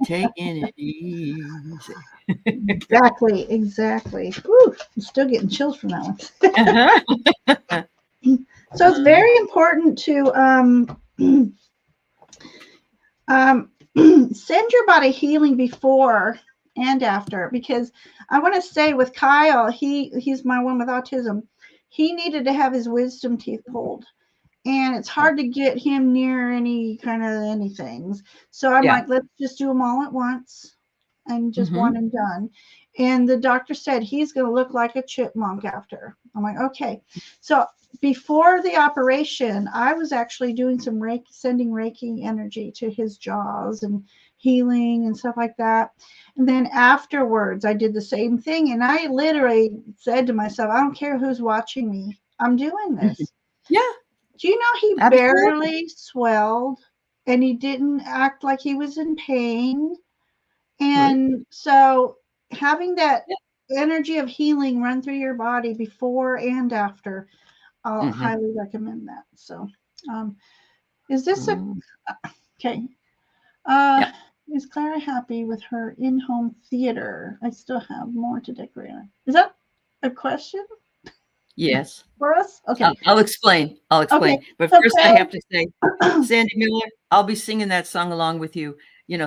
Exactly. Whew, I'm still getting chills from that one. So it's very important to Send your body healing before and after, because I want to say with Kyle, he's my one with autism. He needed to have his wisdom teeth pulled, and it's hard to get him near any kind of anything. So I'm like, let's just do them all at once and just one and done. And the doctor said he's going to look like a chipmunk after. I'm like, okay. So before the operation, I was actually doing some Reiki, sending Reiki energy to his jaws and healing and stuff like that. And then afterwards, I did the same thing. And I literally said to myself, I don't care who's watching me, I'm doing this. Yeah. Do you know he Absolutely. barely swelled and he didn't act like he was in pain? And so having that energy of healing run through your body before and after, I'll highly recommend that. So, is this okay? Is Clara happy with her in-home theater? I still have more to decorate. Is that a question? Yes. For us? Okay. I'll explain. Okay. But first I have to say, Sandy Miller, I'll be singing that song along with you,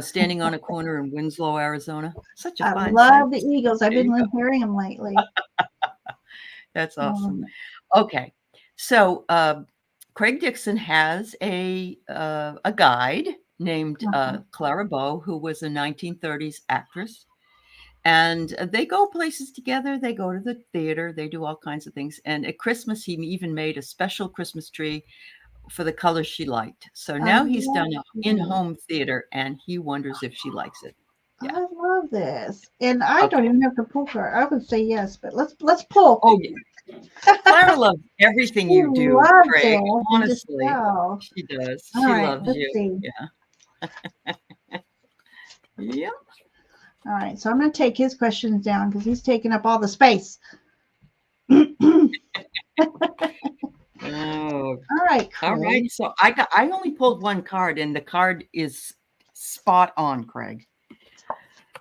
standing on a corner in Winslow, Arizona. Such a fine I love the Eagles. I've been hearing them lately. That's awesome. Okay. So Craig Dixon has a guide named Clara Bow, who was a 1930s actress. And they go places together. They go to the theater. They do all kinds of things. And at Christmas, he even made a special Christmas tree for the colors she liked. So now he's done an in-home theater, and he wonders if she likes it. Yeah. I love this. And I don't even have to pull her. I would say yes, but let's pull. Oh, yeah. Clara loves everything you do, Craig. Honestly, she does. She loves you. See. Yeah. Yep. All right, so I'm going to take his questions down because he's taking up all the space. All right, Craig. All right. So I only pulled one card, and the card is spot on, Craig.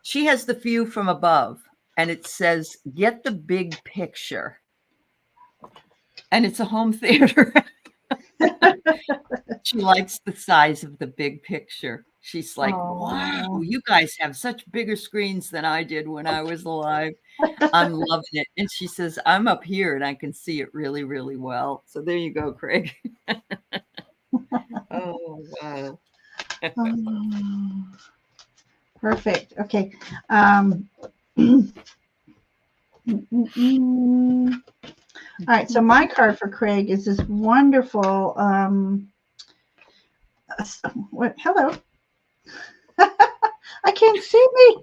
She has the view from above, and it says, "Get the big picture." And it's a home theater. She likes the size of the big picture. She's like, wow, you guys have such bigger screens than I did when I was alive. I'm loving it. And she says, I'm up here and I can see it really, really well. So there you go, Craig. Oh, wow. Perfect. Okay. All right, so my card for Craig is this wonderful hello. I can't see me.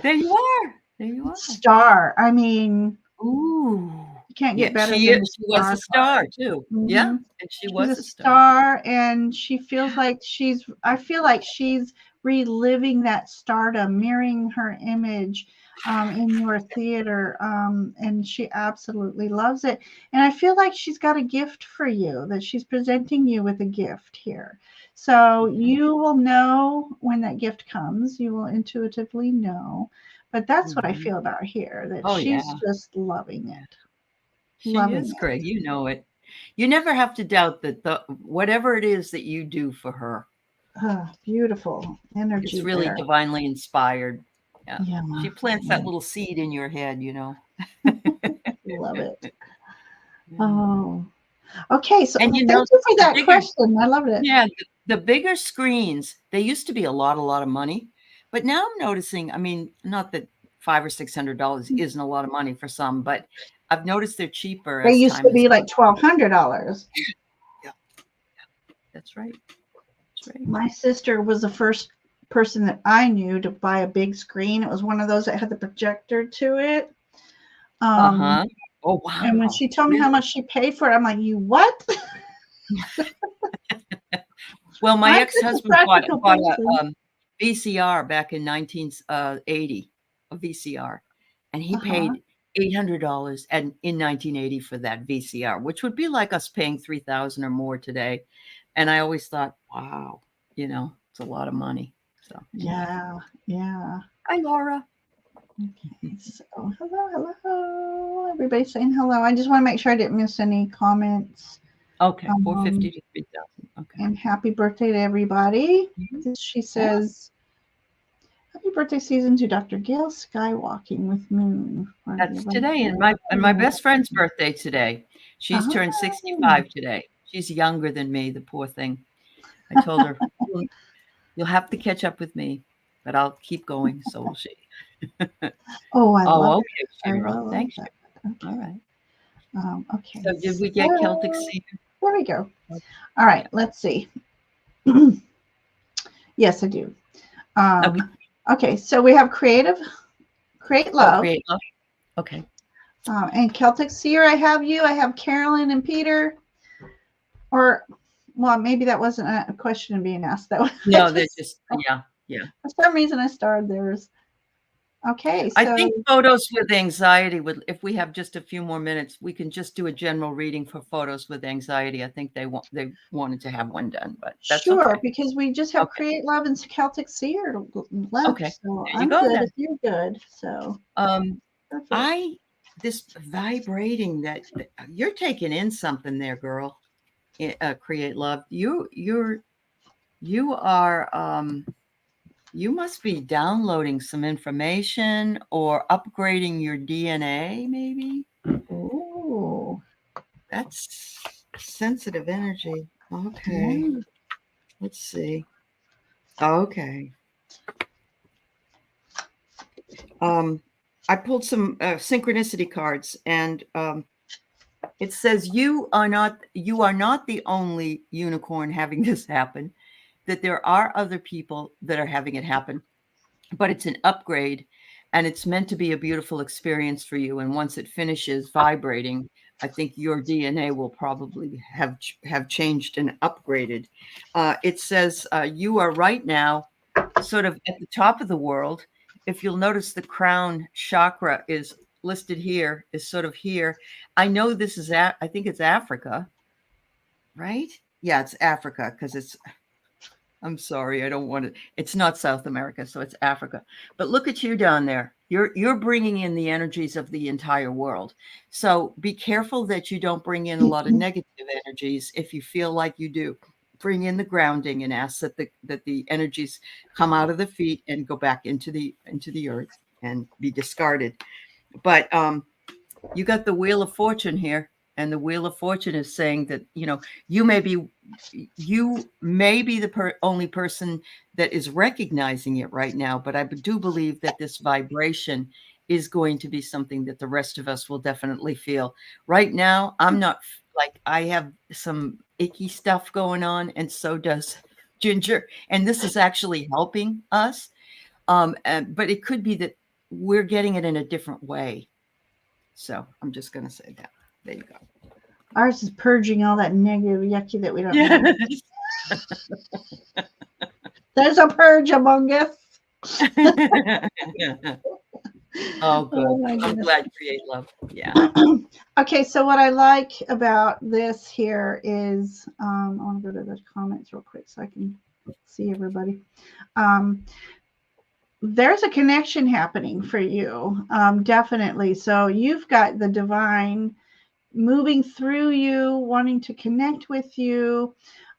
There you are. There you are. Star. I mean, ooh. You can't get better she than she was a star too. Yeah. And she was a star, and she feels like I feel like she's reliving that stardom, mirroring her image in your theater, and she absolutely loves it. And I feel like she's got a gift for you, that she's presenting you with a gift here. So you will know when that gift comes. You will intuitively know. But that's what I feel about here, that she's just loving it. She is, Craig. You know it. You never have to doubt that whatever it is that you do for her. Beautiful energy. It's really divinely inspired. Yeah. She plants that little seed in your head, Love it. Oh. Okay. So and thank you for that question. I loved it. Yeah. The bigger screens, they used to be a lot of money. But now I'm noticing, I mean, not that $500 or $600 isn't a lot of money for some, but I've noticed they're cheaper. They used to be like $1,200. Yeah. That's right. My sister was the first person that I knew to buy a big screen. It was one of those that had the projector to it. Oh, wow. And when she told me how much she paid for it, I'm like, you what? Well, my ex-husband bought a VCR back in 1980, a VCR, and he paid $800 in 1980 for that VCR, which would be like us paying $3,000 or more today. And I always thought, wow, it's a lot of money. So yeah. Hi, Laura. Okay, so hello. Everybody's saying hello. I just want to make sure I didn't miss any comments. Okay, 450 to 3,000. Okay. And happy birthday to everybody. Mm-hmm. She says, happy birthday season to Dr. Gail Skywalking with Moon. That's today, and my best friend's birthday today. She's turned 65 today. She's younger than me, the poor thing. I told her, you'll have to catch up with me, but I'll keep going, so we'll see. I love okay, Cheryl. Thanks. that. Okay. All right. Okay. So did we get Celtic Seer? There we go. All right, let's see. Yes, I do. Okay, so we have create love. Create love. Okay. And Celtic Seer, I have you. I have Carolyn and Peter. Or, well, maybe that wasn't a question being asked. That was no, they're just yeah. For some reason, I starred theirs. Okay, so I think photos with anxiety would. If we have just a few more minutes, we can just do a general reading for photos with anxiety. I think they wanted to have one done, but that's sure, okay. Because we just have create love and Celtic Seer left. Okay, so there you I'm go. Good Then. if you're good. So this vibrating that you're taking in something there, girl. Create love. You are. You must be downloading some information or upgrading your DNA, maybe. Oh, that's sensitive energy. Okay. Yeah. Let's see. Okay. I pulled some synchronicity cards, and it says you are not the only unicorn having this happen. That there are other people that are having it happen, but it's an upgrade, and it's meant to be a beautiful experience for you. And once it finishes vibrating, I think your DNA will probably have changed and upgraded. It says you are right now sort of at the top of the world. If you'll notice, the crown chakra is listed here, is sort of here. I know this is I think it's Africa, right? Yeah, it's Africa, because I'm sorry, I don't want to. It's not South America, so it's Africa. But look at you down there. You're bringing in the energies of the entire world. So be careful that you don't bring in a lot of negative energies. If you feel like you do, bring in the grounding and ask that the energies come out of the feet and go back into the earth and be discarded. But you got the Wheel of Fortune here. And the Wheel of Fortune is saying that, you may be the only person that is recognizing it right now. But I do believe that this vibration is going to be something that the rest of us will definitely feel. Right now, I'm not I have some icky stuff going on, and so does Ginger. And this is actually helping us. But it could be that we're getting it in a different way. So I'm just going to say that. There you go. Ours is purging all that negative yucky that we don't have. There's a purge among us. Oh, good. I'm glad create love. Yeah. Okay, so what I like about this here is, I want to go to the comments real quick so I can see everybody. There's a connection happening for you, definitely. So you've got the divine moving through you, wanting to connect with you.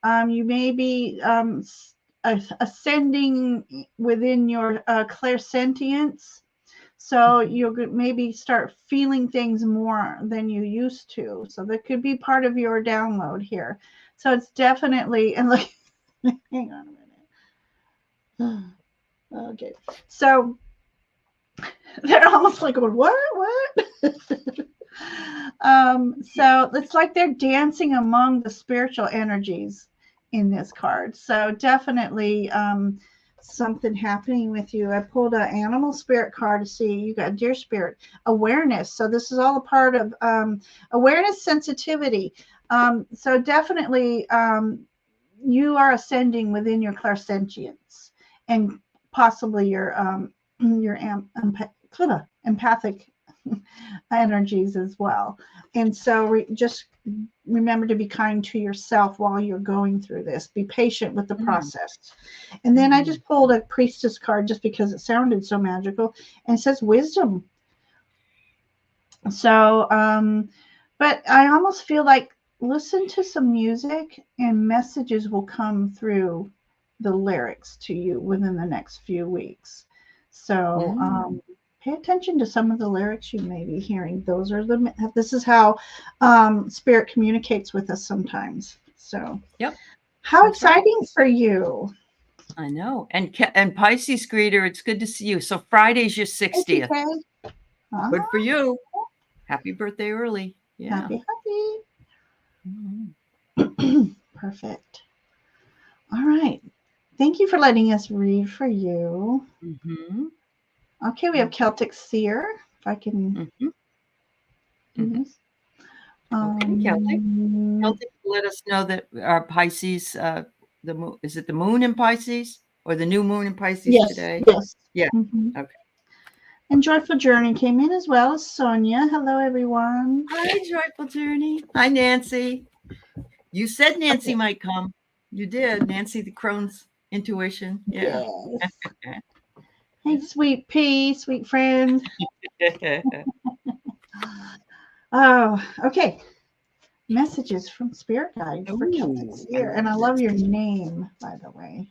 You may be ascending within your clairsentience. So you'll maybe start feeling things more than you used to. So that could be part of your download here. So it's definitely, and look, hang on a minute. Okay. So they're almost like going, what? So it's like they're dancing among the spiritual energies in this card. So definitely something happening with you. I pulled an animal spirit card to see. You got deer spirit, awareness. So this is all a part of awareness, sensitivity. So definitely you are ascending within your clairsentience and possibly your empathic energies as well. And so just remember to be kind to yourself while you're going through this. Be patient with the process. And then I just pulled a priestess card just because it sounded so magical, and it says wisdom. So but I almost feel like listen to some music and messages will come through the lyrics to you within the next few weeks. So pay attention to some of the lyrics you may be hearing. This is how spirit communicates with us sometimes. So Yep. how That's right. exciting for you. I know. And Pisces Greeter, it's good to see you. So Friday's your 60th. Good for you. Happy birthday early. Yeah. Happy. Perfect. All right. Thank you for letting us read for you. Okay, we have Celtic Seer. If I can do this. Okay, Celtic let us know that our Pisces, is it the moon in Pisces or the new moon in Pisces today? Yes. Yeah. Okay. And Joyful Journey came in as well as Sonia. Hello, everyone. Hi, Joyful Journey. Hi, Nancy. You said Nancy might come. You did. Nancy the Crone's intuition. Yeah. Yes. Hey, sweet pea, sweet friend. Oh, okay. Messages from spirit guides for Celtic Seer. And I love your name, by the way.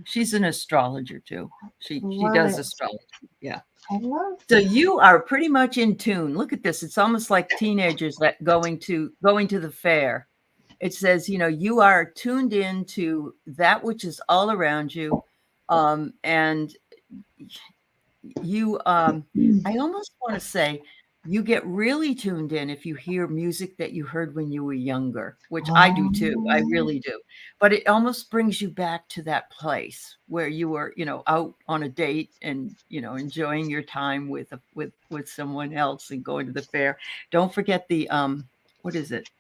She's an astrologer too. She does astrology. Yeah. I love So you are pretty much in tune. Look at this. It's almost like teenagers that going to the fair. It says, you are tuned in to that which is all around you. And you, I almost want to say, you get really tuned in if you hear music that you heard when you were younger, which I do too. I really do. But it almost brings you back to that place where you were, out on a date and, enjoying your time with someone else and going to the fair. Don't forget the, what is it?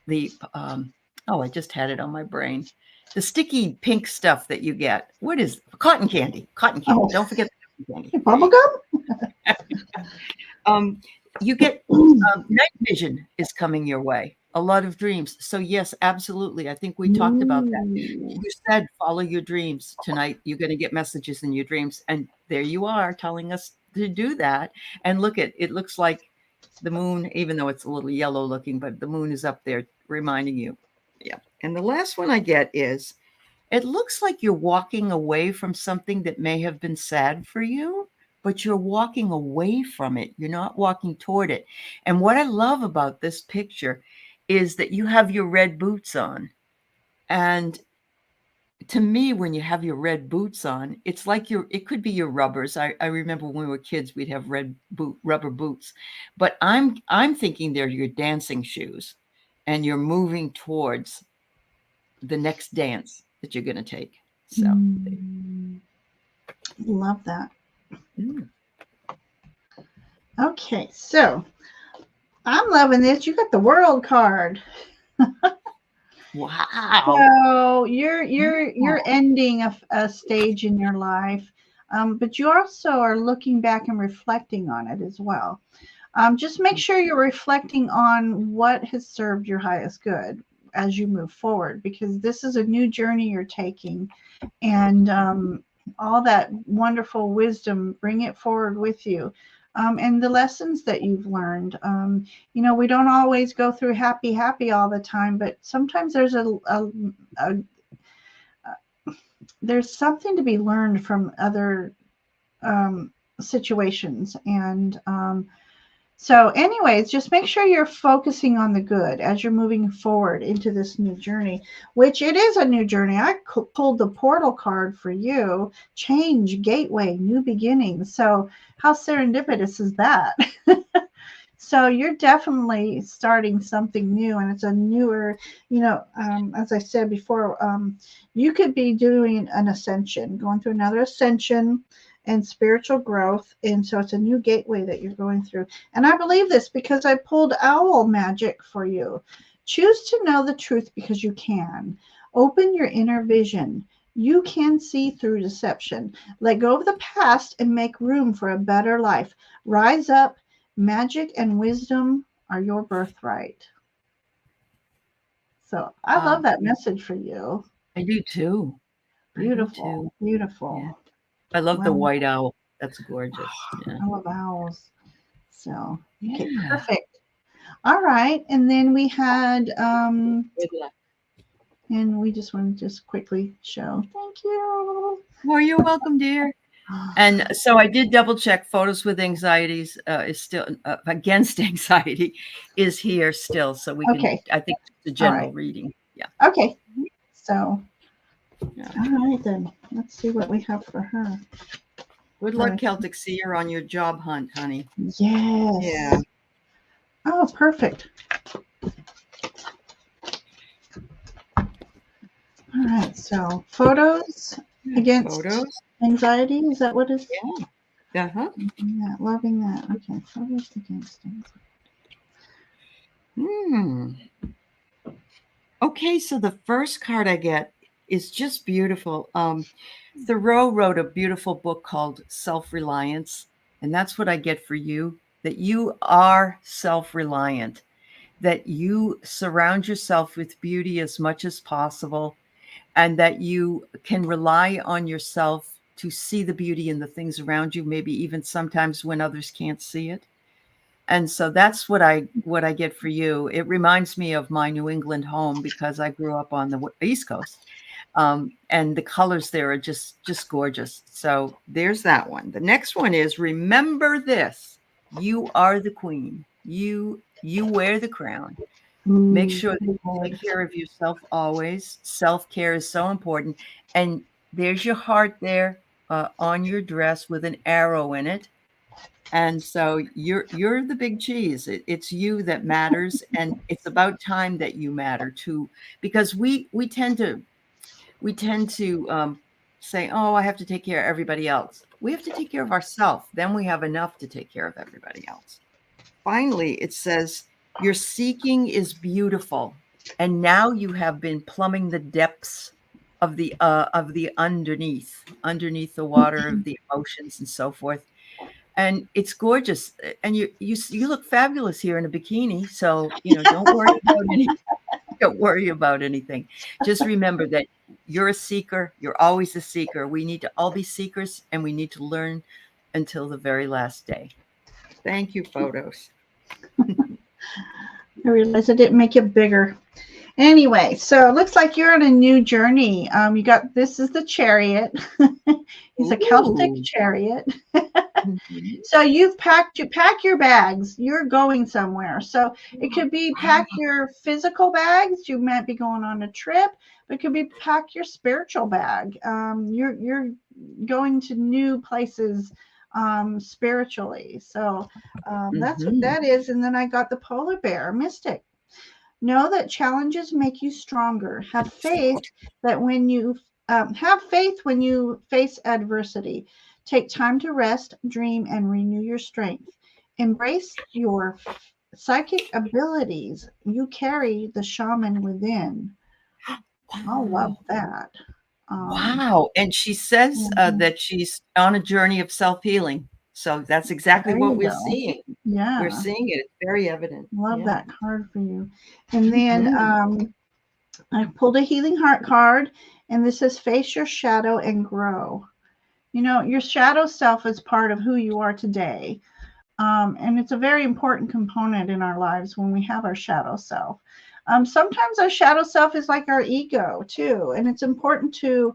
I just had it on my brain. The sticky pink stuff that you get. What is cotton candy? Cotton candy. Oh. Don't forget the cotton candy. Bubblegum? You get night vision is coming your way. A lot of dreams. So yes, absolutely. I think we talked about that. You said follow your dreams tonight. You're going to get messages in your dreams, and there you are telling us to do that. And look it looks like the moon, even though it's a little yellow looking, but the moon is up there reminding you. Yeah. And the last one I get is, it looks like you're walking away from something that may have been sad for you, but you're walking away from it. You're not walking toward it. And what I love about this picture is that you have your red boots on. And to me, when you have your red boots on, it's like it could be your rubbers. I remember when we were kids, we'd have rubber boots, but I'm thinking they're your dancing shoes, and you're moving towards the next dance that you're going to take. So love that. Okay, so I'm loving this. You got the world card. Wow. So you're ending a stage in your life, but you also are looking back and reflecting on it as well. Just make sure you're reflecting on what has served your highest good as you move forward, because this is a new journey you're taking, and all that wonderful wisdom, bring it forward with you. And the lessons that you've learned. We don't always go through happy all the time, but sometimes there's there's something to be learned from other situations. And so anyways, just make sure you're focusing on the good as you're moving forward into this new journey, which it is a new journey. I pulled the portal card for you. Change, gateway, new beginnings. So how serendipitous is that? So you're definitely starting something new, and it's a newer, as I said before, you could be doing an ascension, going through another ascension and spiritual growth. And so it's a new gateway that you're going through. And I believe this because I pulled owl magic for you. Choose to know the truth because you can. Open your inner vision. You can see through deception. Let go of the past and make room for a better life. Rise up. Magic and wisdom are your birthright. So I love that message for you. I do too. Beautiful. Beautiful. Yeah. I love the white owl. That's gorgeous. Yeah. I love owls. So, okay, perfect. All right. And then we had, Good luck. and we just want to just quickly show. Thank you. Well, you're welcome, dear. And so I did double check. Photos with anxieties is still against anxiety is here still. So we can, Okay. I think it's a All general right. reading. Yeah. Okay. So, Yeah. all right then. Let's see what we have for her. Good luck, Celtic Seer, on your job hunt, honey. Yes. Yeah. Oh, perfect. All right. So photos against anxiety. Is that what it's? Yeah. Uh-huh. Loving that. Okay. Photos against anxiety. Okay. So the first card I get is just beautiful. Thoreau wrote a beautiful book called Self-Reliance. And that's what I get for you, that you are self-reliant, that you surround yourself with beauty as much as possible, and that you can rely on yourself to see the beauty in the things around you, maybe even sometimes when others can't see it. And so that's what I get for you. It reminds me of my New England home because I grew up on the East Coast. And the colors there are just gorgeous. So there's that one. The next one is, remember this: you are the queen. You wear the crown. Make sure that you take care of yourself always. Self-care is so important. And there's your heart there on your dress with an arrow in it. And so you're the big cheese. It's you that matters, and it's about time that you matter too, because we tend to say, oh, I have to take care of everybody else. We have to take care of ourselves. Then we have enough to take care of everybody else. Finally, it says, your seeking is beautiful, and now you have been plumbing the depths of the underneath the water of the emotions and so forth. And it's gorgeous. And you look fabulous here in a bikini. So, don't worry about anything. Don't worry about anything. Just remember that you're a seeker. You're always a seeker. We need to all be seekers, and we need to learn until the very last day. Thank you, photos. I realized I didn't make it bigger. Anyway, so it looks like you're on a new journey. You got, this is the Chariot. He's a Celtic chariot. So you pack your bags. You're going somewhere. So it could be pack your physical bags. You might be going on a trip. But it could be pack your spiritual bag. You're going to new places spiritually. So that's what that is. And then I got the polar bear mystic. Know that challenges make you stronger. Have faith when you face adversity. Take time to rest, dream, and renew your strength. Embrace your psychic abilities. You carry the shaman within. I love that. Wow. And she says that she's on a journey of self-healing. So that's exactly what we're seeing. Yeah. We're seeing it. It's very evident. Love that card for you. And then I pulled a healing heart card, and this says, face your shadow and grow. Your shadow self is part of who you are today. And it's a very important component in our lives when we have our shadow self. Sometimes our shadow self is like our ego too. And it's important to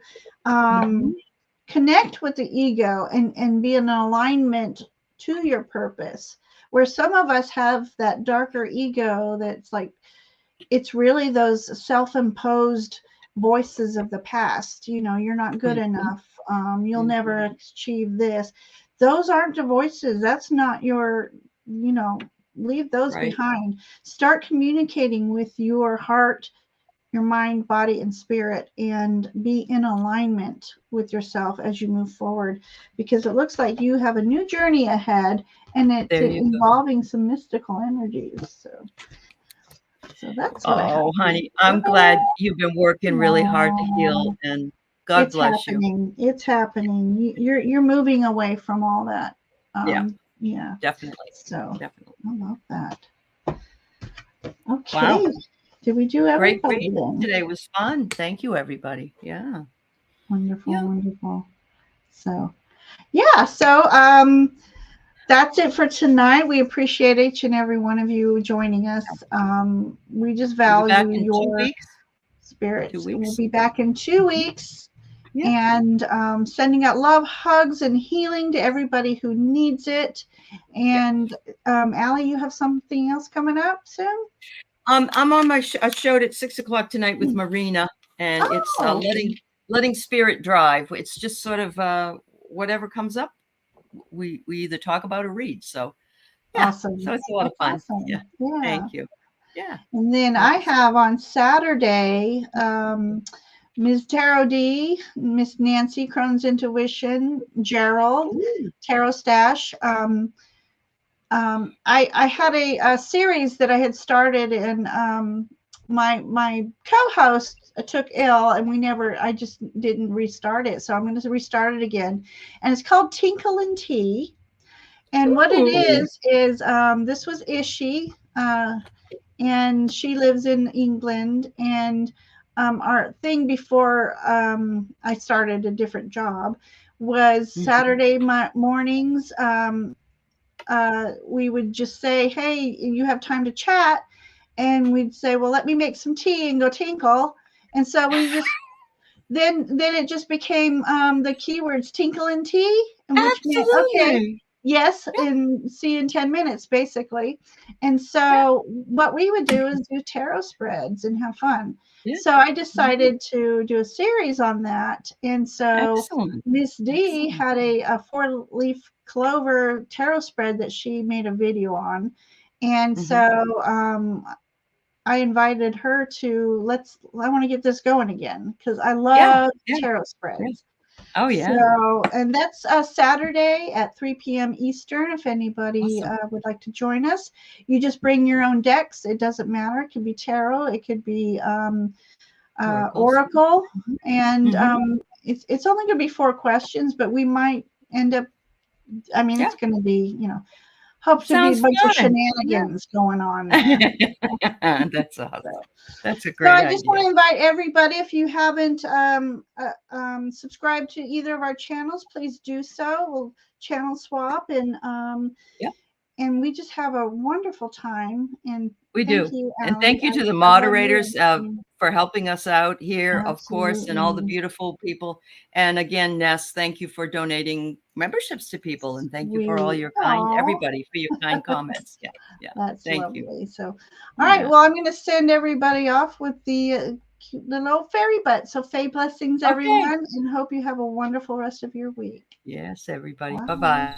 connect with the ego and be in alignment to your purpose. Where some of us have that darker ego that's like, it's really those self-imposed voices of the past. You're not good enough. You'll never achieve this. Those aren't the voices. That's not your, leave those behind. Start communicating with your heart, your mind, body, and spirit, and be in alignment with yourself as you move forward, because it looks like you have a new journey ahead, and it's involving some mystical energies. So that's what I have. Honey, I'm glad you've been working really hard to heal, and God bless you. It's happening. You're moving away from all that. Yeah, definitely. So definitely. I love that. Okay. Wow. Did we do everybody then? Today was fun. Thank you, everybody. Yeah. Wonderful. So yeah. So that's it for tonight. We appreciate each and every one of you joining us. We just We'll be back value in 2 your weeks. 2 spirits. And we'll weeks. be back in 2 weeks. Yeah. And sending out love, hugs, and healing to everybody who needs it. And Aley, you have something else coming up soon? I'm on my a show at 6:00 tonight with Marina, and it's letting spirit drive. It's just sort of whatever comes up, we either talk about or read. So yeah, awesome. So it's a lot of fun. Awesome. Yeah. Thank you. Yeah. And then I have on Saturday, Ms. Tarot D, Miss Nancy, Crohn's Intuition, Gerald, Tarot Stash. I had a series that I had started, and my co-host took ill, and I just didn't restart it. So I'm going to restart it again, and it's called Tinkle and Tea. And what it is this was Ishi, and she lives in England. And our thing before I started a different job was Saturday mornings. We would just say, hey, you have time to chat? And we'd say, well, let me make some tea and go tinkle. And so we just, then it just became the keywords tinkle and tea, which meant, okay, yes, and see you in 10 minutes, basically. And so what we would do is do tarot spreads and have fun. So I decided to do a series on that. And so Miss D had a 4-leaf clover tarot spread that she made a video on. And so I invited her to I want to get this going again, because I love tarot spreads. Oh yeah. So, and that's Saturday at 3 p.m. Eastern. If anybody would like to join us, you just bring your own decks. It doesn't matter. It could be tarot. It could be oracle. And it's only going to be 4 questions, but we might end up, it's going to be, hope to be a bunch of shenanigans going on there. That's awesome. That's a great idea. So I just want to invite everybody, if you haven't subscribed to either of our channels, please do so. We'll channel swap, and and we just have a wonderful time. And we do. And thank you to the moderators for helping us out here, of course, and all the beautiful people. And again, Ness, thank you for donating memberships to people, and thank you for all your everybody for your kind comments. Yeah. That's thank lovely. you. So, all right. Well, I'm going to send everybody off with the cute little fairy butt. So, Faye blessings, everyone, and hope you have a wonderful rest of your week. Yes, everybody. Bye-bye.